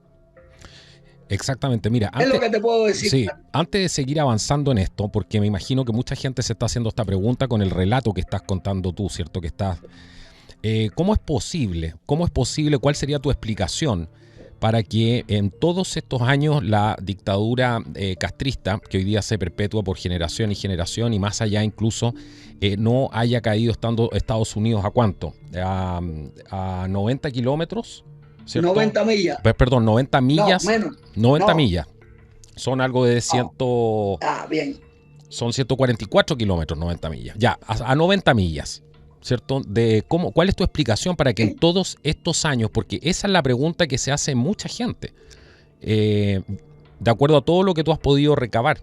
Exactamente, mira,
es lo que te puedo decir.
Sí, antes de seguir avanzando en esto, porque me imagino que mucha gente se está haciendo esta pregunta con el relato que estás contando tú, ¿cierto? Que estás, ¿cómo es posible? ¿Cuál sería tu explicación para que en todos estos años la dictadura castrista, que hoy día se perpetúa por generación y generación y más allá incluso, no haya caído estando Estados Unidos a cuánto? A 90 kilómetros. ¿Cierto?
90 millas.
Perdón, 90 millas.
No, menos.
90 millas. Son algo de 100.
Bien.
Son 144 kilómetros, 90 millas. Ya, a 90 millas. ¿cierto? De cuál es tu explicación para que en todos estos años, porque esa es la pregunta que se hace mucha gente, de acuerdo a todo lo que tú has podido recabar,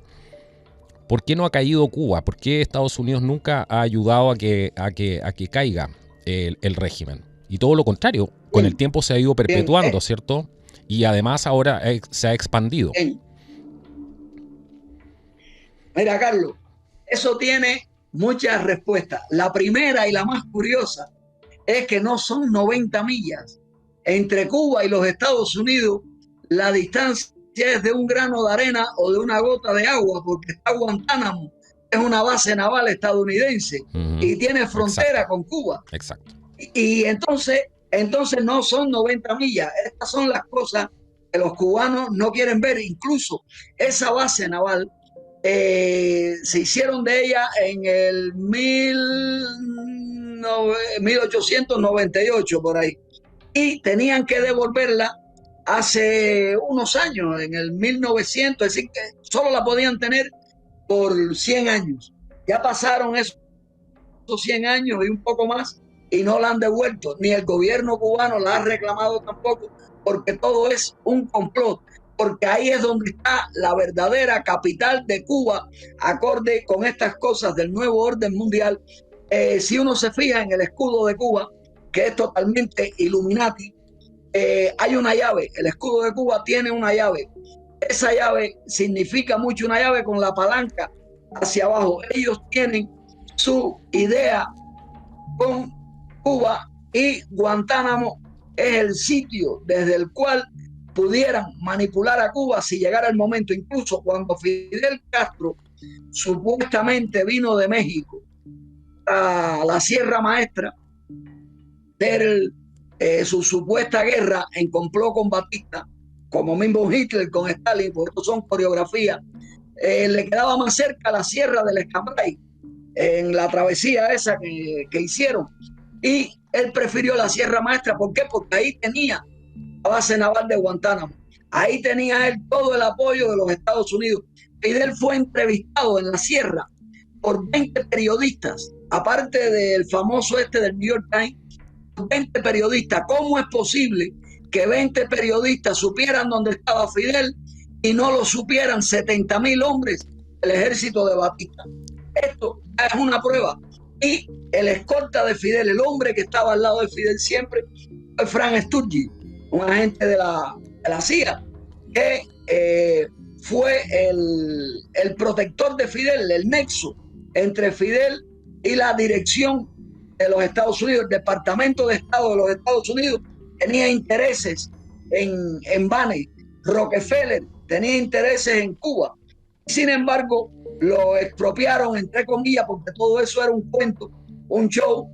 ¿por qué no ha caído Cuba? ¿Por qué Estados Unidos nunca ha ayudado a que caiga el régimen? Y todo lo contrario, con el tiempo se ha ido perpetuando, ¿cierto? Y además ahora se ha expandido.
Mira, Carlos, eso tiene muchas respuestas. La primera y la más curiosa es que no son 90 millas. Entre Cuba y los Estados Unidos, la distancia es de un grano de arena o de una gota de agua, porque está Guantánamo, es una base naval estadounidense y tiene frontera con Cuba.
Exacto.
Y entonces no son 90 millas. Estas son las cosas que los cubanos no quieren ver. Incluso esa base naval se hicieron de ella en el 1898 por ahí, y tenían que devolverla hace unos años, en el 1900, es decir, que solo la podían tener por 100 años. Ya pasaron esos 100 años y un poco más y no la han devuelto, ni el gobierno cubano la ha reclamado tampoco, porque todo es un complot, porque ahí es donde está la verdadera capital de Cuba, acorde con estas cosas del nuevo orden mundial. Si uno se fija en el escudo de Cuba, que es totalmente Illuminati, hay una llave. El escudo de Cuba tiene una llave. Esa llave significa mucho, una llave con la palanca hacia abajo. Ellos tienen su idea con Cuba, y Guantánamo es el sitio desde el cual pudieran manipular a Cuba si llegara el momento. Incluso cuando Fidel Castro supuestamente vino de México a la Sierra Maestra de su supuesta guerra en complot con Batista, como mismo Hitler con Stalin, porque esto son coreografías, le quedaba más cerca la Sierra del Escambray en la travesía esa que hicieron, y él prefirió la Sierra Maestra. ¿Por qué? Porque ahí tenía la base naval de Guantánamo, ahí tenía él todo el apoyo de los Estados Unidos. Fidel fue entrevistado en la Sierra por 20 periodistas, aparte del famoso del New York Times, 20 periodistas. ¿Cómo es posible que 20 periodistas supieran dónde estaba Fidel y no lo supieran 70,000 hombres del ejército de Batista? Esto es una prueba. Y el escolta de Fidel, el hombre que estaba al lado de Fidel siempre, fue Frank Sturgis, un agente de la CIA, que fue el protector de Fidel, el nexo entre Fidel y la dirección de los Estados Unidos. El Departamento de Estado de los Estados Unidos tenía intereses en Banes, Rockefeller tenía intereses en Cuba. Sin embargo, lo expropiaron, entre comillas, porque todo eso era un cuento, un show,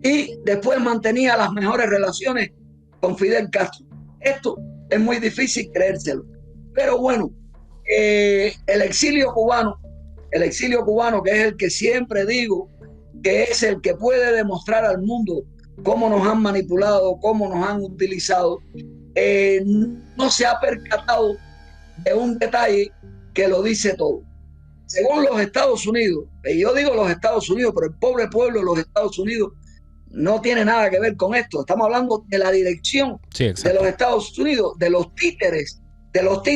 y después mantenía las mejores relaciones con Fidel Castro. Esto es muy difícil creérselo. Pero bueno, el exilio cubano, que es el que siempre digo que es el que puede demostrar al mundo cómo nos han manipulado, cómo nos han utilizado, no se ha percatado de un detalle que lo dice todo. Según los Estados Unidos, y yo digo los Estados Unidos, pero el pobre pueblo de los Estados Unidos no tiene nada que ver con esto. Estamos hablando de la dirección de los Estados Unidos, de los títeres de los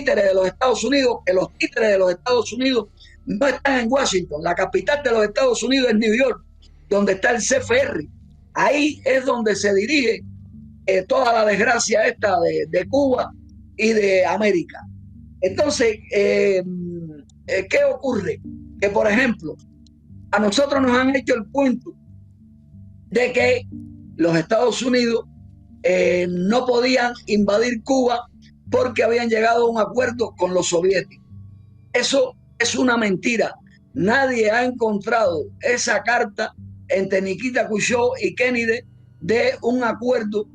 Estados Unidos, que los títeres de los Estados Unidos no están en Washington. La capital de los Estados Unidos es New York, donde está el CFR. Ahí es donde se dirige toda la desgracia esta de Cuba y de América. Entonces, ¿qué ocurre? Que, por ejemplo, a nosotros nos han hecho el cuento de que los Estados Unidos no podían invadir Cuba porque habían llegado a un acuerdo con los soviéticos. Eso es una mentira. Nadie ha encontrado esa carta entre Nikita Khrushchev y Kennedy de un acuerdo,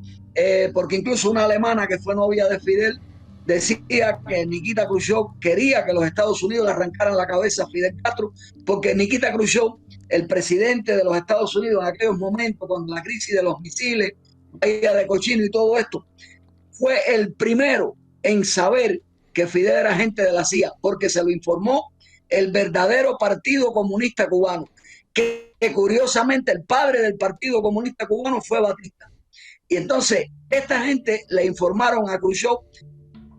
porque incluso una alemana que fue novia de Fidel decía que Nikita Khrushchev quería que los Estados Unidos le arrancaran la cabeza a Fidel Castro, porque Nikita Khrushchev, el presidente de los Estados Unidos en aquellos momentos, cuando la crisis de los misiles, Bahía de Cochino y todo esto, fue el primero en saber que Fidel era agente de la CIA, porque se lo informó el verdadero Partido Comunista Cubano. que curiosamente el padre del Partido Comunista Cubano fue Batista. Y entonces esta gente le informaron a Khrushchev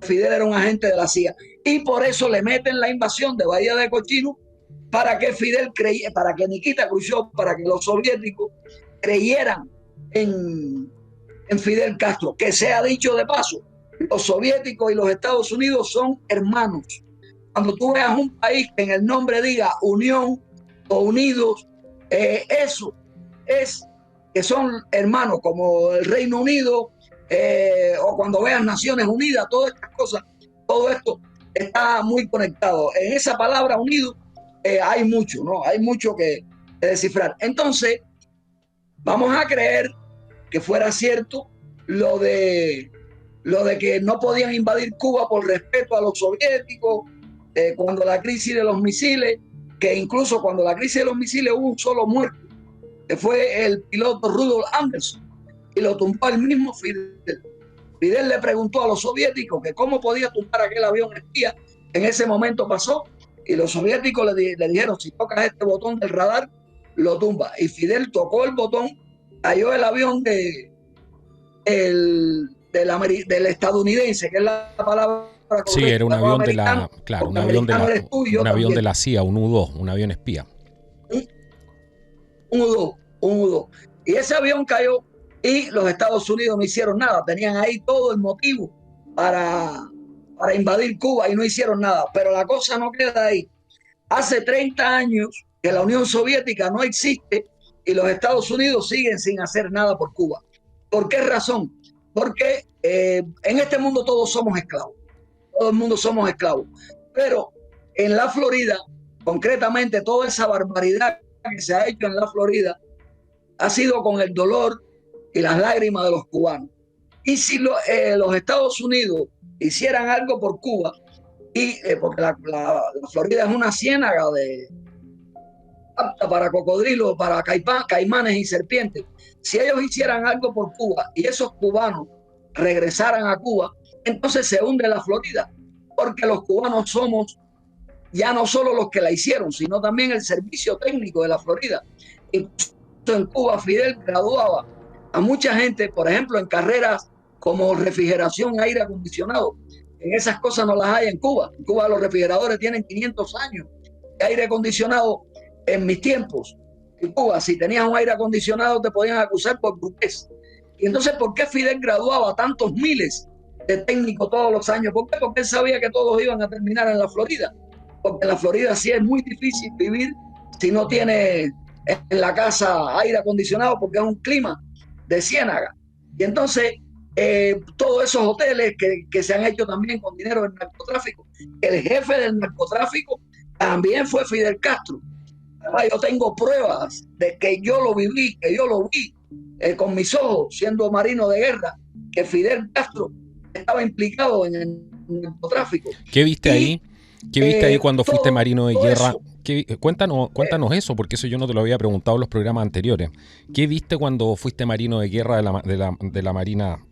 que Fidel era un agente de la CIA. Y por eso le meten la invasión de Bahía de Cochinos para que Fidel creyera, para que Nikita Khrushchev, para que los soviéticos creyeran en Fidel Castro. Que sea dicho de paso, los soviéticos y los Estados Unidos son hermanos. Cuando tú veas un país que en el nombre diga Unión o Unidos, eso es que son hermanos, como el Reino Unido, o cuando veas Naciones Unidas, todas estas cosas, todo esto está muy conectado. En esa palabra unido hay mucho, ¿no? Hay mucho que descifrar. Entonces, vamos a creer que fuera cierto lo de que no podían invadir Cuba por respeto a los soviéticos, cuando la crisis de los misiles, que incluso cuando la crisis de los misiles hubo un solo muerto, que fue el piloto Rudolf Anderson, y lo tumbó el mismo Fidel. Fidel le preguntó a los soviéticos que cómo podía tumbar aquel avión espía. En ese momento pasó, y los soviéticos le dijeron, si tocas este botón del radar, lo tumba. Y Fidel tocó el botón, cayó el avión del estadounidense, que es la palabra correcta.
Sí, era un avión de la, claro, un avión de la CIA, un U-2, un avión espía.
Un U-2. Y ese avión cayó y los Estados Unidos no hicieron nada. Tenían ahí todo el motivo para invadir Cuba y no hicieron nada. Pero la cosa no queda ahí. Hace 30 años que la Unión Soviética no existe y los Estados Unidos siguen sin hacer nada por Cuba. ¿Por qué razón? Porque en este mundo todos somos esclavos. Todo el mundo somos esclavos. Pero en la Florida, concretamente, toda esa barbaridad que se ha hecho en la Florida ha sido con el dolor y las lágrimas de los cubanos. Y si los Estados Unidos hicieran algo por Cuba, porque la Florida es una ciénaga apta para cocodrilos, para caimanes y serpientes, si ellos hicieran algo por Cuba y esos cubanos regresaran a Cuba, entonces se hunde la Florida, porque los cubanos somos ya no solo los que la hicieron, sino también el servicio técnico de la Florida. Incluso en Cuba Fidel graduaba a mucha gente, por ejemplo, en carreras como refrigeración, aire acondicionado. En esas cosas no las hay en Cuba. En Cuba los refrigeradores tienen 500 años de aire acondicionado. En mis tiempos, en Cuba, si tenías un aire acondicionado te podían acusar por brutez. Y entonces, ¿por qué Fidel graduaba tantos miles de técnicos todos los años? ¿Por qué? Porque él sabía que todos iban a terminar en la Florida. Porque en la Florida sí es muy difícil vivir si no tiene en la casa aire acondicionado, porque es un clima de ciénaga. Y entonces, todos esos hoteles que se han hecho también con dinero del narcotráfico, el jefe del narcotráfico también fue Fidel Castro. Yo tengo pruebas de que yo lo viví, que yo lo vi con mis ojos, siendo marino de guerra, que Fidel Castro estaba implicado en el narcotráfico.
¿Qué viste ahí? ¿Qué viste ahí cuando fuiste marino de guerra? Cuéntanos eso, porque eso yo no te lo había preguntado en los programas anteriores. ¿Qué viste cuando fuiste marino de guerra de la Marina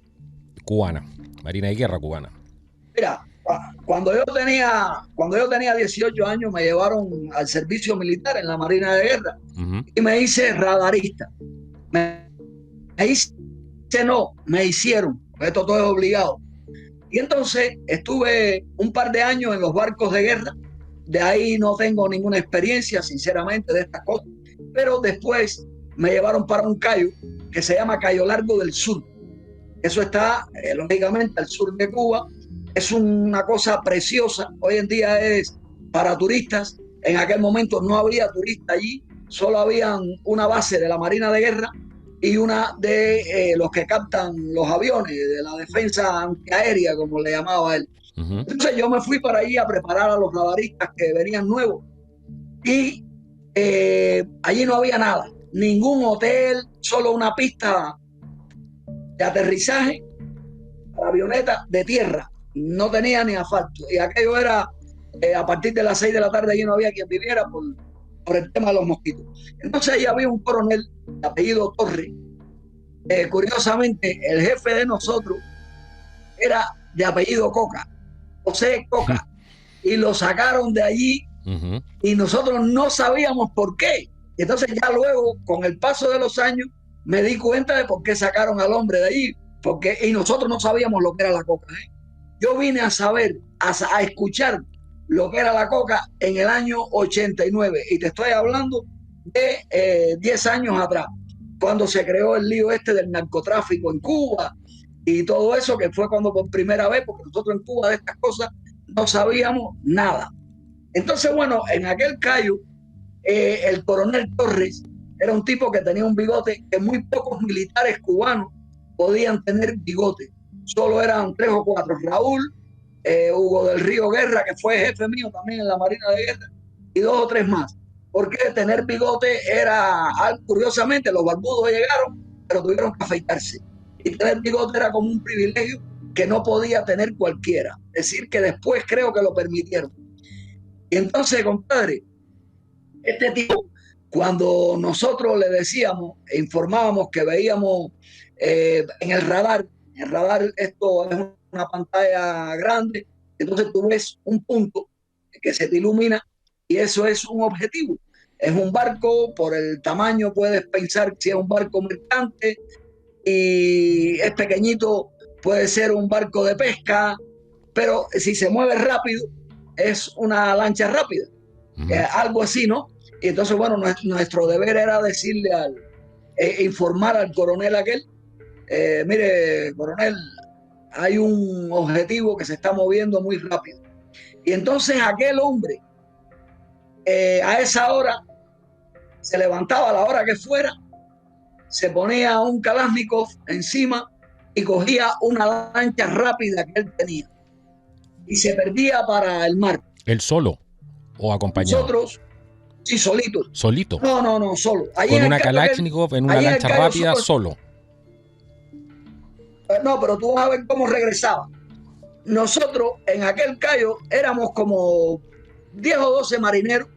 cubana, Marina de guerra cubana?
Mira, cuando yo tenía 18 años me llevaron al servicio militar en la Marina de Guerra y me hice radarista. Me hicieron, esto todo es obligado. Y entonces estuve un par de años en los barcos de guerra. De ahí no tengo ninguna experiencia, sinceramente, de estas cosas. Pero después me llevaron para un cayo que se llama Cayo Largo del Sur. Eso está, lógicamente, al sur de Cuba. Es una cosa preciosa. Hoy en día es para turistas. En aquel momento no había turistas allí. Solo había una base de la Marina de Guerra y una de los que captan los aviones, de la defensa antiaérea, como le llamaba él. Entonces yo me fui para allí a preparar a los radaristas que venían nuevos. Y allí no había nada. Ningún hotel, solo una pista de aterrizaje para avioneta de tierra. No tenía ni asfalto. Y aquello era, a partir de las 6 de la tarde allí no había quien viviera por el tema de los mosquitos. Entonces ahí había un coronel de apellido Torre. Curiosamente, el jefe de nosotros era de apellido Coca, José Coca. Y lo sacaron de allí y nosotros no sabíamos por qué. Y entonces ya luego, con el paso de los años, me di cuenta de por qué sacaron al hombre de ahí, y nosotros no sabíamos lo que era la coca. Yo vine a saber, a escuchar lo que era la coca en el año 89, y te estoy hablando de 10 años atrás, cuando se creó el lío este del narcotráfico en Cuba y todo eso, que fue cuando por primera vez, porque nosotros en Cuba de estas cosas no sabíamos nada. Entonces, bueno, en aquel callo, el coronel Torres era un tipo que tenía un bigote que muy pocos militares cubanos podían tener bigote. Solo eran 3 o 4. Raúl, Hugo del Río Guerra, que fue jefe mío también en la Marina de Guerra, y 2 o 3 más. Porque tener bigote era, curiosamente, los barbudos llegaron, pero tuvieron que afeitarse. Y tener bigote era como un privilegio que no podía tener cualquiera. Es decir, que después creo que lo permitieron. Y entonces, compadre, este tipo, cuando nosotros le decíamos e informábamos que veíamos en el radar esto es una pantalla grande, entonces tú ves un punto que se te ilumina y eso es un objetivo. Es un barco, por el tamaño puedes pensar si es un barco mercante, y es pequeñito, puede ser un barco de pesca, pero si se mueve rápido, es una lancha rápida. Algo así, ¿no? Y entonces, bueno, nuestro deber era decirle informar al coronel aquel, mire, coronel, hay un objetivo que se está moviendo muy rápido. Y entonces aquel hombre, a esa hora, se levantaba a la hora que fuera, se ponía un Kalashnikov encima y cogía una lancha rápida que él tenía y se perdía para el mar.
¿Él solo o acompañado?
Nosotros, sí, solitos.
¿Solito?
No, solo.
Allí con una Kalashnikov en una lancha rápida, solo.
No, pero tú vas a ver cómo regresaba. Nosotros en aquel callo éramos como 10 o 12 marineros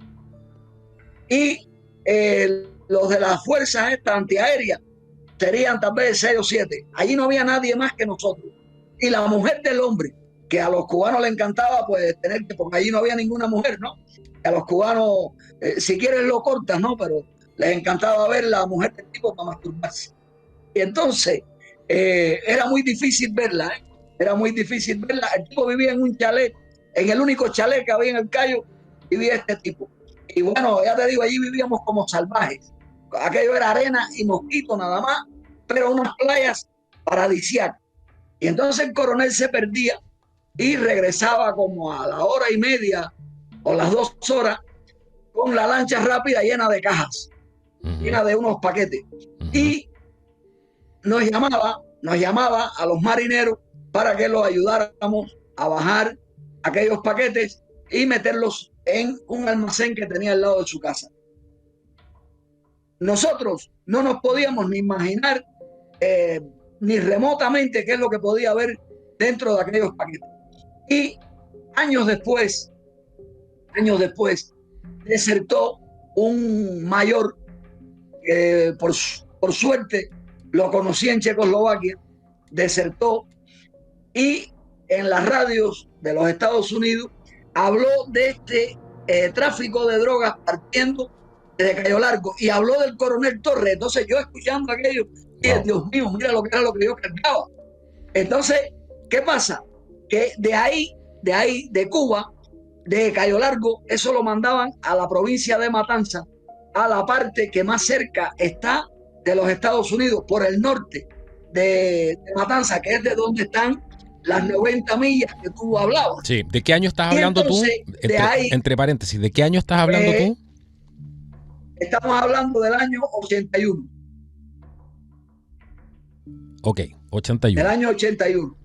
y los de las fuerzas estas antiaéreas serían tal vez 6 o 7. Allí no había nadie más que nosotros. Y la mujer del hombre, que a los cubanos les encantaba pues tener que, porque allí no había ninguna mujer, ¿no? Que a los cubanos, si quieres lo cortas, ¿no? Pero les encantaba ver la mujer del tipo para masturbarse. Y entonces era muy difícil verla, ¿eh? Era muy difícil verla. El tipo vivía en un chalet, en el único chalet que había en el Cayo, vivía este tipo. Y bueno, ya te digo, allí vivíamos como salvajes. Aquello era arena y mosquito nada más, pero unas playas paradisíacas. Y entonces el coronel se perdía y regresaba como a la hora y media o las 2 horas con la lancha rápida llena de cajas, llena de unos paquetes. Y nos llamaba a los marineros para que los ayudáramos a bajar aquellos paquetes y meterlos en un almacén que tenía al lado de su casa. Nosotros no nos podíamos ni imaginar ni remotamente qué es lo que podía haber dentro de aquellos paquetes. Y años después, desertó un mayor que por suerte lo conocí en Checoslovaquia, desertó y en las radios de los Estados Unidos habló de este tráfico de drogas partiendo de Cayo Largo y habló del coronel Torres. Entonces yo escuchando aquello, dije, Dios mío, mira lo que era lo que yo cargaba. Entonces, ¿qué pasa? Que de ahí, de Cuba, de Cayo Largo, eso lo mandaban a la provincia de Matanza, a la parte que más cerca está de los Estados Unidos, por el norte de Matanza, que es de donde están las 90 millas que tú hablabas.
Sí, ¿de qué año estás hablando entonces, tú? Entre paréntesis, ¿de qué año estás hablando tú?
Estamos hablando del año 81.
Ok, 81.
Del año 81.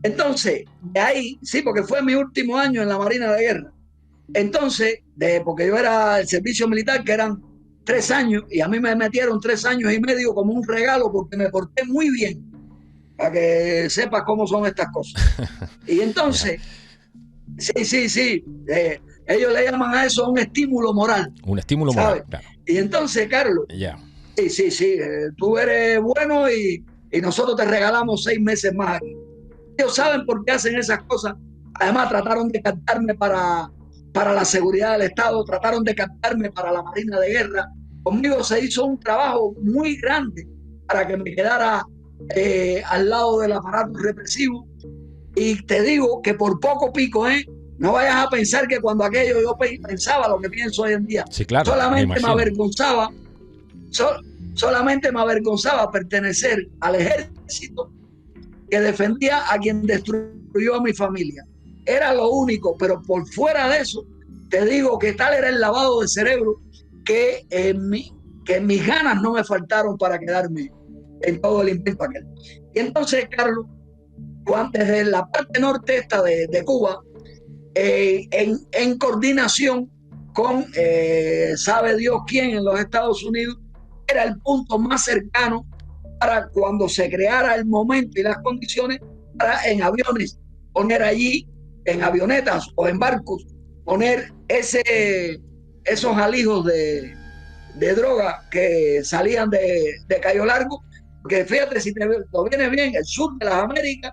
Entonces, de ahí, sí, porque fue mi último año en la Marina de Guerra. Entonces, porque yo era el servicio militar, que eran 3 años, y a mí me metieron 3 años y medio como un regalo porque me porté muy bien, para que sepas cómo son estas cosas. Y entonces, sí, ellos le llaman a eso un estímulo moral.
Un estímulo moral, claro.
Y entonces, Carlos, sí, tú eres bueno y nosotros te regalamos 6 meses más aquí. Ellos saben por qué hacen esas cosas. Además, trataron de captarme para para la seguridad del Estado, trataron de captarme para la Marina de Guerra. Conmigo se hizo un trabajo muy grande para que me quedara al lado del aparato represivo. Y te digo que por poco pico, no vayas a pensar que cuando aquello yo pensaba lo que pienso hoy en día.
Sí, claro,
Solamente me avergonzaba, solamente me avergonzaba pertenecer al ejército que defendía a quien destruyó a mi familia. Era lo único, pero por fuera de eso, te digo que tal era el lavado de cerebro que mis ganas no me faltaron para quedarme en todo el invento aquel. Y entonces, Carlos, desde la parte norte esta de Cuba, en coordinación con sabe Dios quién en los Estados Unidos, era el punto más cercano para cuando se creara el momento y las condiciones para en aviones poner allí, en avionetas o en barcos, poner esos alijos de droga que salían de Cayo Largo, porque fíjate, si lo vienes bien, el sur de las Américas,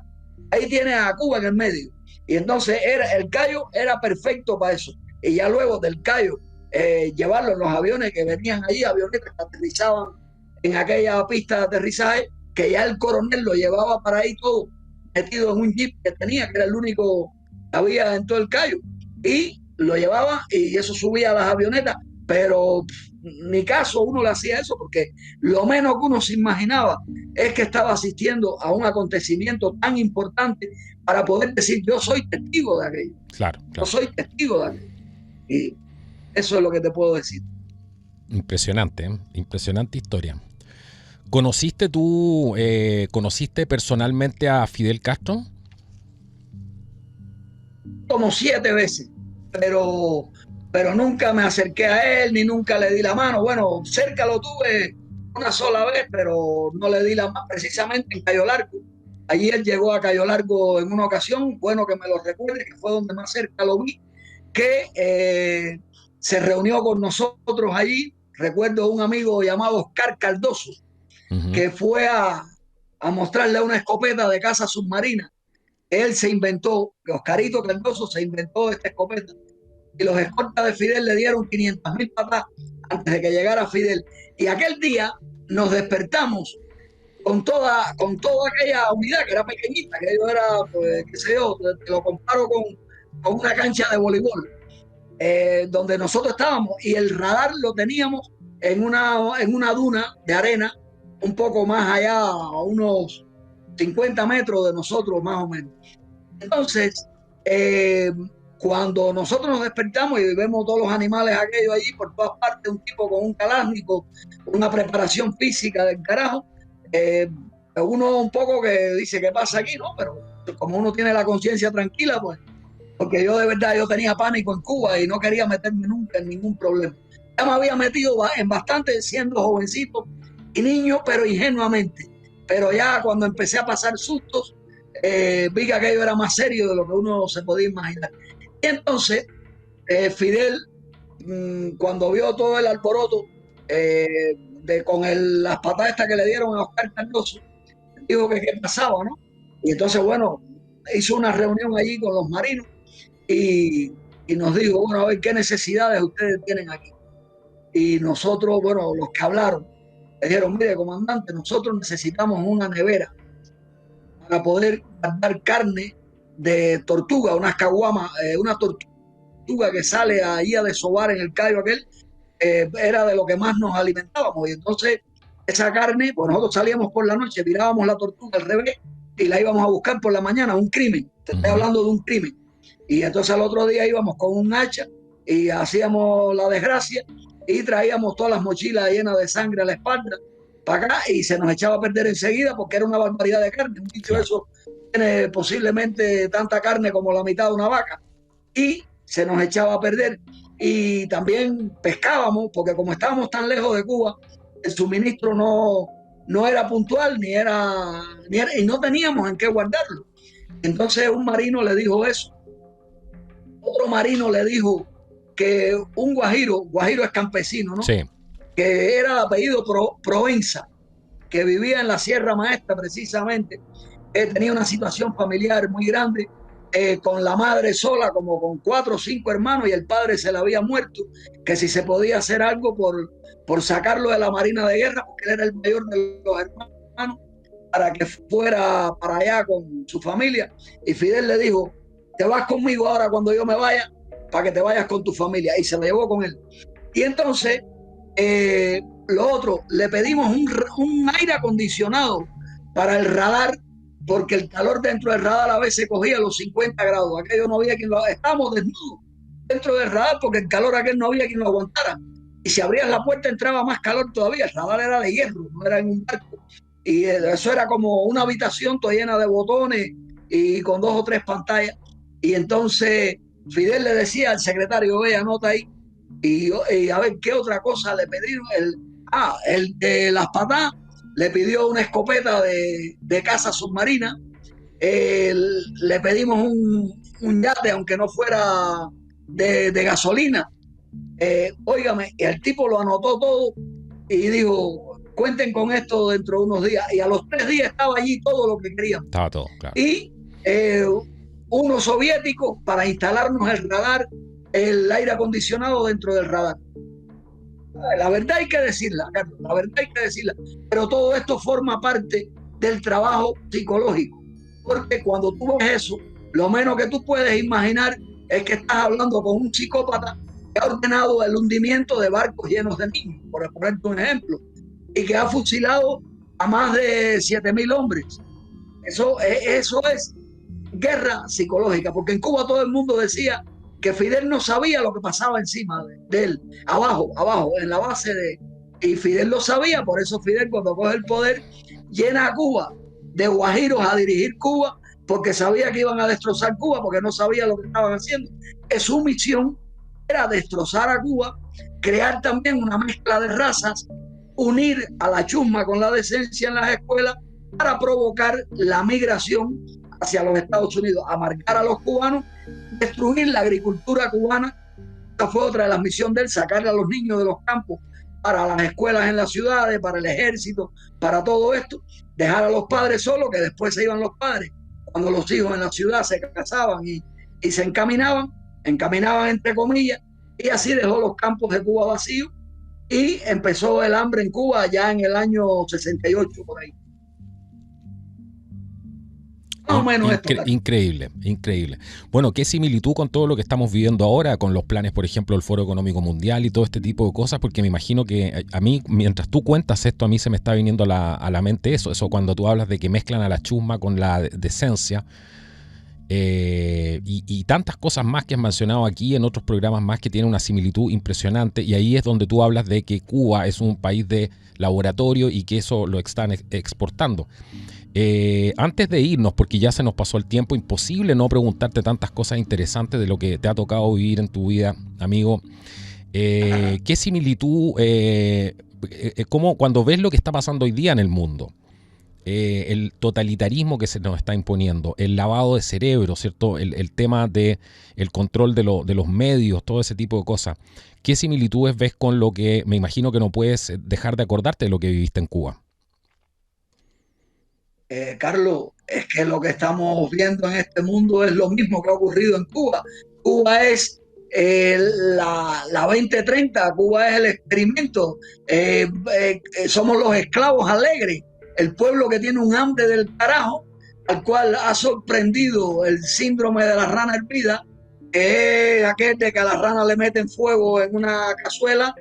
ahí tienes a Cuba en el medio. Y entonces el Cayo era perfecto para eso. Y ya luego del Cayo, llevarlo en los aviones que venían allí, avionetas que aterrizaban en aquella pista de aterrizaje, que ya el coronel lo llevaba para ahí todo, metido en un jeep que tenía, que era el único que había en todo el Cayo. Y lo llevaba y eso subía a las avionetas. Pero ni caso uno le hacía eso, porque lo menos que uno se imaginaba es que estaba asistiendo a un acontecimiento tan importante para poder decir yo soy testigo de aquello.
Claro.
Yo soy testigo de aquello. Y eso es lo que te puedo decir.
Impresionante, impresionante historia. ¿Conociste personalmente a Fidel Castro?
Como 7 veces, pero nunca me acerqué a él, ni nunca le di la mano. Bueno, cerca lo tuve una sola vez, pero no le di la mano, precisamente en Cayo Largo. Allí él llegó a Cayo Largo en una ocasión, bueno que me lo recuerde, que fue donde más cerca lo vi, que se reunió con nosotros allí. Recuerdo un amigo llamado Oscar Cardoso, que fue a mostrarle una escopeta de caza submarina. Él se inventó, Oscarito Cardoso se inventó esta escopeta, y los escoltas de Fidel le dieron 500,000 patas antes de que llegara Fidel. Y aquel día nos despertamos con toda aquella unidad que era pequeñita, que yo era, pues, qué sé yo, te lo comparo con una cancha de voleibol, donde nosotros estábamos, y el radar lo teníamos en una duna de arena, un poco más allá, a unos 50 metros de nosotros, más o menos. Entonces, cuando nosotros nos despertamos y vemos todos los animales aquellos allí por todas partes, un tipo con un calánico, una preparación física del carajo, uno un poco que dice, ¿qué pasa aquí? No, pero como uno tiene la conciencia tranquila, pues, porque yo de verdad yo tenía pánico en Cuba y no quería meterme nunca en ningún problema. Ya me había metido en bastante siendo jovencito y niño, pero ingenuamente. Pero ya cuando empecé a pasar sustos, vi que aquello era más serio de lo que uno se podía imaginar. Y entonces, Fidel, cuando vio todo el alboroto, con las patas estas que le dieron a Oscar Cardoso, dijo que qué pasaba, ¿no? Y entonces, bueno, hizo una reunión allí con los marinos y nos dijo, bueno, a ver qué necesidades ustedes tienen aquí. Y nosotros, bueno, los que hablaron, le dijeron, mire, comandante, nosotros necesitamos una nevera para poder guardar carne de tortuga, unas caguamas, una tortuga que sale ahí a desovar en el Cayo aquel, era de lo que más nos alimentábamos. Y entonces esa carne, pues nosotros salíamos por la noche, tirábamos la tortuga al revés y la íbamos a buscar por la mañana, un crimen. Te estoy hablando de un crimen. Y entonces al otro día íbamos con un hacha y hacíamos la desgracia y traíamos todas las mochilas llenas de sangre a la espalda para acá y se nos echaba a perder enseguida porque era una barbaridad de carne. Un bicho eso tiene posiblemente tanta carne como la mitad de una vaca y se nos echaba a perder. Y también pescábamos porque como estábamos tan lejos de Cuba, el suministro no era puntual ni era y no teníamos en qué guardarlo. Entonces un marino le dijo eso. Otro marino le dijo que un guajiro es campesino, ¿no?
Sí.
Que era el apellido Provenza, que vivía en la Sierra Maestra precisamente, tenía una situación familiar muy grande con la madre sola, como con 4 o 5 hermanos, y el padre se le había muerto, que si se podía hacer algo por sacarlo de la Marina de Guerra, porque él era el mayor de los hermanos, para que fuera para allá con su familia. Y Fidel le dijo, te vas conmigo ahora cuando yo me vaya, para que te vayas con tu familia. Y se la llevó con él. Y entonces, lo otro, le pedimos un aire acondicionado para el radar, porque el calor dentro del radar a veces cogía los 50 grados. Aquello no había quien lo... Estábamos desnudos dentro del radar porque el calor aquel no había quien lo aguantara. Y si abrías la puerta entraba más calor todavía. El radar era de hierro, no era en un barco. Y eso era como una habitación toda llena de botones y con 2 o 3 pantallas. Y entonces Fidel le decía al secretario, ve, anota ahí. Y a ver, ¿qué otra cosa le pidieron? El de las patadas le pidió una escopeta de caza submarina. Le pedimos un yate, aunque no fuera de gasolina. Óigame, el tipo lo anotó todo y dijo, cuenten con esto dentro de unos días. Y a los 3 días estaba allí todo lo que queríamos.
Estaba todo, claro.
Y unos soviéticos para instalarnos el radar, el aire acondicionado dentro del radar. La verdad hay que decirla, Carlos, la verdad hay que decirla. Pero todo esto forma parte del trabajo psicológico. Porque cuando tú ves eso, lo menos que tú puedes imaginar es que estás hablando con un psicópata que ha ordenado el hundimiento de barcos llenos de niños, por ponerte un ejemplo, y que ha fusilado a más de 7.000 hombres. Eso es guerra psicológica, porque en Cuba todo el mundo decía que Fidel no sabía lo que pasaba encima de él, abajo, en la base de... Y Fidel lo sabía, por eso Fidel cuando coge el poder llena a Cuba de guajiros a dirigir Cuba, porque sabía que iban a destrozar Cuba, porque no sabía lo que estaban haciendo. Su misión era destrozar a Cuba, crear también una mezcla de razas, unir a la chusma con la decencia en las escuelas para provocar la migración hacia los Estados Unidos, a marcar a los cubanos, destruir la agricultura cubana. Esta fue otra de las misiones de él, sacarle a los niños de los campos para las escuelas en las ciudades, para el ejército, para todo esto, dejar a los padres solos, que después se iban los padres, cuando los hijos en la ciudad se casaban y se encaminaban entre comillas, y así dejó los campos de Cuba vacíos y empezó el hambre en Cuba ya en el año 68, por ahí. Más o menos
increíble. Bueno, qué similitud con todo lo que estamos viviendo ahora, con los planes, por ejemplo, del Foro Económico Mundial y todo este tipo de cosas, porque me imagino que a mí, mientras tú cuentas esto, a mí se me está viniendo a la mente eso cuando tú hablas de que mezclan a la chusma con la decencia, y tantas cosas más que has mencionado aquí en otros programas más que tienen una similitud impresionante, y ahí es donde tú hablas de que Cuba es un país de laboratorio y que eso lo están exportando. Antes de irnos, porque ya se nos pasó el tiempo, imposible no preguntarte tantas cosas interesantes de lo que te ha tocado vivir en tu vida, amigo. ¿Qué similitud, cómo cuando ves lo que está pasando hoy día en el mundo, el totalitarismo que se nos está imponiendo, el lavado de cerebro, ¿cierto? El tema del control de los medios, todo ese tipo de cosas, ¿qué similitudes ves con lo que me imagino que no puedes dejar de acordarte de lo que viviste en Cuba?
Carlos, es que lo que estamos viendo en este mundo es lo mismo que ha ocurrido en Cuba. Cuba es la 2030, Cuba es el experimento, somos los esclavos alegres, el pueblo que tiene un hambre del carajo, al cual ha sorprendido el síndrome de la rana hervida, que es aquel de que a la rana le meten fuego en una cazuela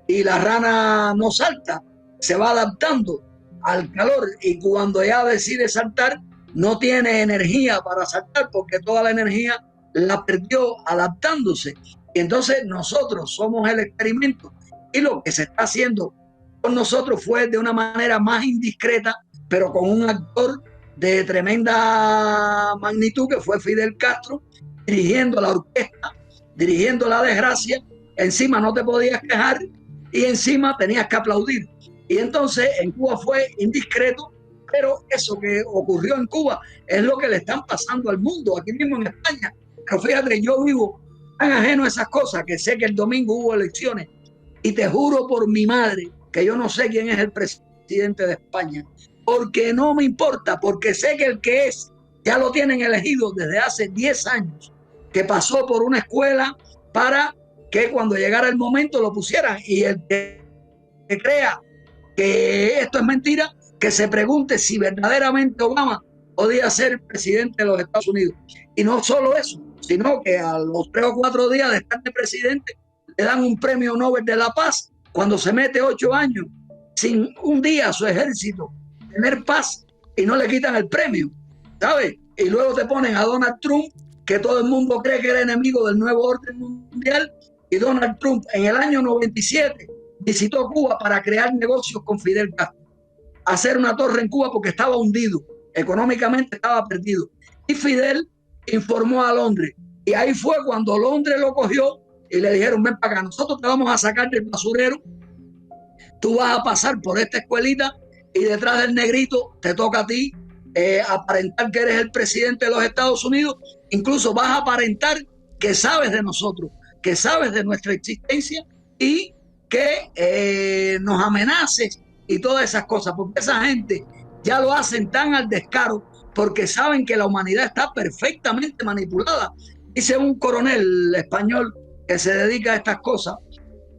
y la rana no salta, se va adaptando al calor, y cuando ya decide saltar no tiene energía para saltar porque toda la energía la perdió adaptándose. Y entonces nosotros somos el experimento, y lo que se está haciendo con nosotros fue de una manera más indiscreta, pero con un actor de tremenda magnitud que fue Fidel Castro, dirigiendo la orquesta, dirigiendo la desgracia. Encima no te podías quejar y encima tenías que aplaudir. Y entonces en Cuba fue indiscreto, pero eso que ocurrió en Cuba es lo que le están pasando al mundo, aquí mismo en España. Pero fíjate, yo vivo tan ajeno a esas cosas que sé que el domingo hubo elecciones y te juro por mi madre que yo no sé quién es el presidente de España, porque no me importa, porque sé que el que es ya lo tienen elegido desde hace 10 años, que pasó por una escuela para que cuando llegara el momento lo pusieran. Y el que crea que esto es mentira, que se pregunte si verdaderamente Obama podía ser presidente de los Estados Unidos. Y no solo eso, sino que a los 3 o 4 días de estar de presidente le dan un premio Nobel de la Paz cuando se mete 8 años sin un día a su ejército tener paz y no le quitan el premio, ¿sabes? Y luego te ponen a Donald Trump, que todo el mundo cree que era enemigo del nuevo orden mundial, y Donald Trump en el año 97 visitó Cuba para crear negocios con Fidel Castro, hacer una torre en Cuba porque estaba hundido, económicamente estaba perdido. Y Fidel informó a Londres. Y ahí fue cuando Londres lo cogió y le dijeron, ven para acá, nosotros te vamos a sacar del basurero, tú vas a pasar por esta escuelita y detrás del negrito te toca a ti aparentar que eres el presidente de los Estados Unidos, incluso vas a aparentar que sabes de nosotros, que sabes de nuestra existencia y que nos amenaces y todas esas cosas, porque esa gente ya lo hacen tan al descaro porque saben que la humanidad está perfectamente manipulada. Dice un coronel español que se dedica a estas cosas,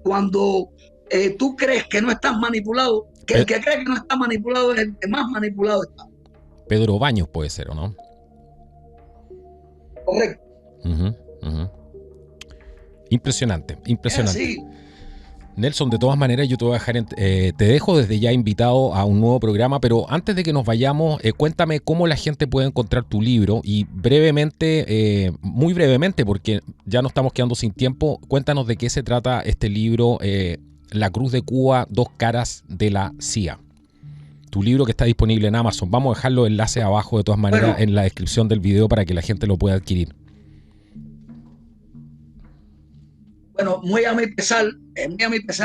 cuando tú crees que no estás manipulado, que el que cree que no está manipulado es el que más manipulado está.
Pedro Baños puede ser, ¿o no?
Correcto.
Impresionante, impresionante.
Sí.
Nelson, de todas maneras yo te voy a dejar, te dejo desde ya invitado a un nuevo programa, pero antes de que nos vayamos, cuéntame cómo la gente puede encontrar tu libro y brevemente, muy brevemente, porque ya nos estamos quedando sin tiempo, cuéntanos de qué se trata este libro, La Cruz de Cuba, 2 caras de la CIA. Tu libro que está disponible en Amazon. Vamos a dejar los enlaces abajo de todas maneras en la descripción del video para que la gente lo pueda adquirir.
Bueno, muy a mi pesar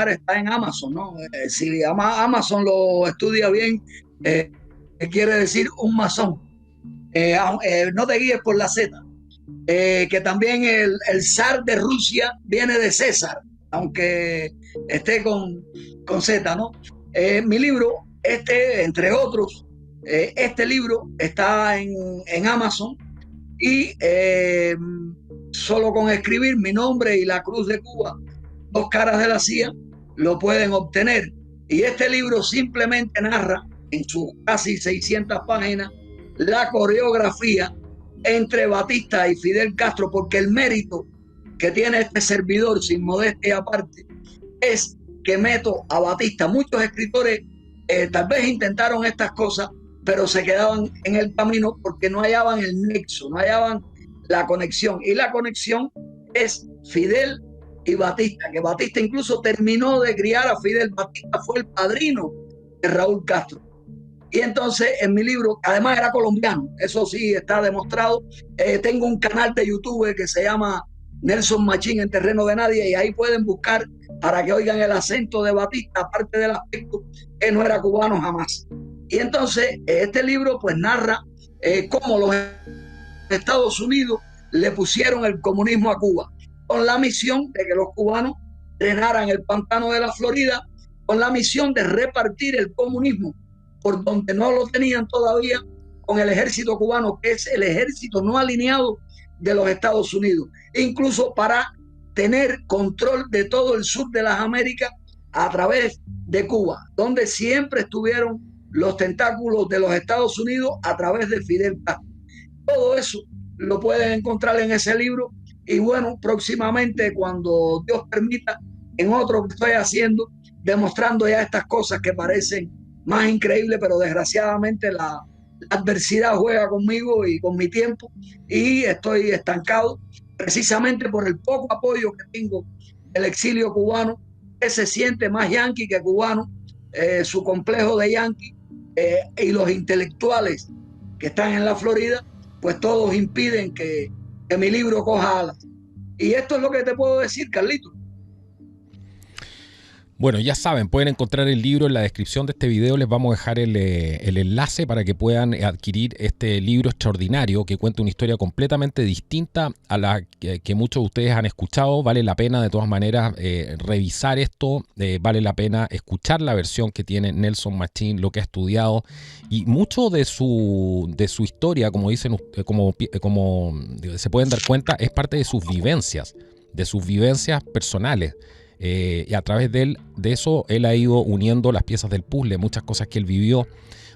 está en Amazon, ¿no? Si Amazon lo estudia bien, quiere decir un masón. No te guíes por la Z. Que también el zar de Rusia viene de César, aunque esté con Z, ¿no? Mi libro, entre otros, este libro está en Amazon y solo con escribir mi nombre y la Cruz de Cuba, 2 caras de la CIA, lo pueden obtener. Y este libro simplemente narra en sus casi 600 páginas la coreografía entre Batista y Fidel Castro, porque el mérito que tiene este servidor, sin modestia aparte, es que meto a Batista. Muchos escritores tal vez intentaron estas cosas, pero se quedaban en el camino porque no hallaban el nexo, no hallaban la conexión. Y la conexión es Fidel y Batista, que Batista incluso terminó de criar a Fidel. Batista fue el padrino de Raúl Castro. Y entonces en mi libro, además era colombiano, eso sí está demostrado. Tengo un canal de YouTube que se llama Nelson Machín en Terreno de Nadie, y ahí pueden buscar para que oigan el acento de Batista, aparte del aspecto que no era cubano jamás. Y entonces este libro pues narra cómo los Estados Unidos le pusieron el comunismo a Cuba, con la misión de que los cubanos drenaran el pantano de la Florida, con la misión de repartir el comunismo por donde no lo tenían todavía, con el ejército cubano, que es el ejército no alineado de los Estados Unidos, incluso para tener control de todo el sur de las Américas a través de Cuba, donde siempre estuvieron los tentáculos de los Estados Unidos a través de Fidel Castro. Todo eso lo pueden encontrar en ese libro, y bueno, próximamente, cuando Dios permita, en otro que estoy haciendo, demostrando ya estas cosas que parecen más increíbles, pero desgraciadamente la adversidad juega conmigo y con mi tiempo, y estoy estancado precisamente por el poco apoyo que tengo del exilio cubano, que se siente más yanqui que cubano, su complejo de yanqui, y los intelectuales que están en la Florida, pues todos impiden que mi libro coja alas. Y esto es lo que te puedo decir, Carlito.
Bueno, ya saben, pueden encontrar el libro en la descripción de este video. Les vamos a dejar el enlace para que puedan adquirir este libro extraordinario que cuenta una historia completamente distinta a la que muchos de ustedes han escuchado. Vale la pena de todas maneras revisar esto, vale la pena escuchar la versión que tiene Nelson Machín, lo que ha estudiado, y mucho de su historia, como dicen, como se pueden dar cuenta, es parte de sus vivencias personales. Y a través de eso él ha ido uniendo las piezas del puzzle, muchas cosas que él vivió,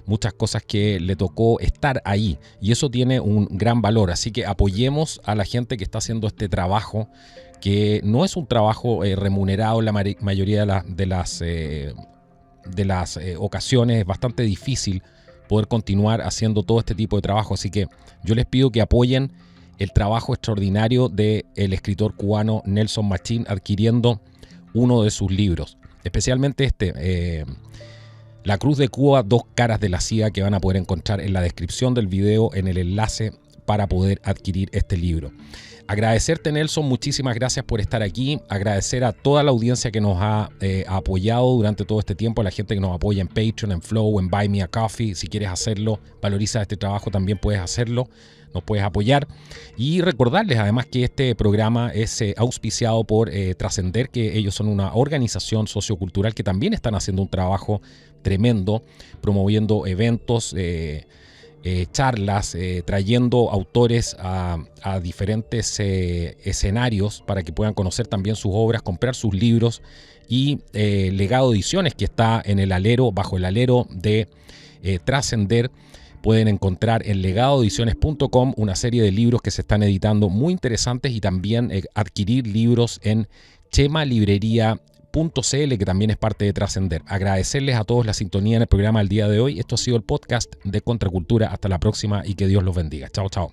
muchas cosas que le tocó estar ahí, y eso tiene un gran valor. Así que apoyemos a la gente que está haciendo este trabajo, que no es un trabajo remunerado en la mayoría de las ocasiones. Es bastante difícil poder continuar haciendo todo este tipo de trabajo, así que yo les pido que apoyen el trabajo extraordinario del escritor cubano Nelson Machín adquiriendo uno de sus libros, especialmente La Cruz de Cuba, dos caras de la CIA, que van a poder encontrar en la descripción del video, en el enlace para poder adquirir este libro. Agradecerte, Nelson, muchísimas gracias por estar aquí. Agradecer a toda la audiencia que nos ha apoyado durante todo este tiempo, a la gente que nos apoya en Patreon, en Flow, en Buy Me a Coffee. Si quieres hacerlo, valoriza este trabajo, también puedes hacerlo, nos puedes apoyar. Y recordarles además que este programa es auspiciado por Trascender, que ellos son una organización sociocultural que también están haciendo un trabajo tremendo, promoviendo eventos, charlas, trayendo autores a diferentes escenarios para que puedan conocer también sus obras, comprar sus libros, y Legado Ediciones, que está en el alero, bajo el alero de Trascender. Pueden encontrar en legadoediciones.com una serie de libros que se están editando muy interesantes, y también adquirir libros en chemalibrería.cl, que también es parte de Trascender. Agradecerles a todos la sintonía en el programa del día de hoy. Esto ha sido el podcast de Contracultura. Hasta la próxima y que Dios los bendiga. Chao, chao.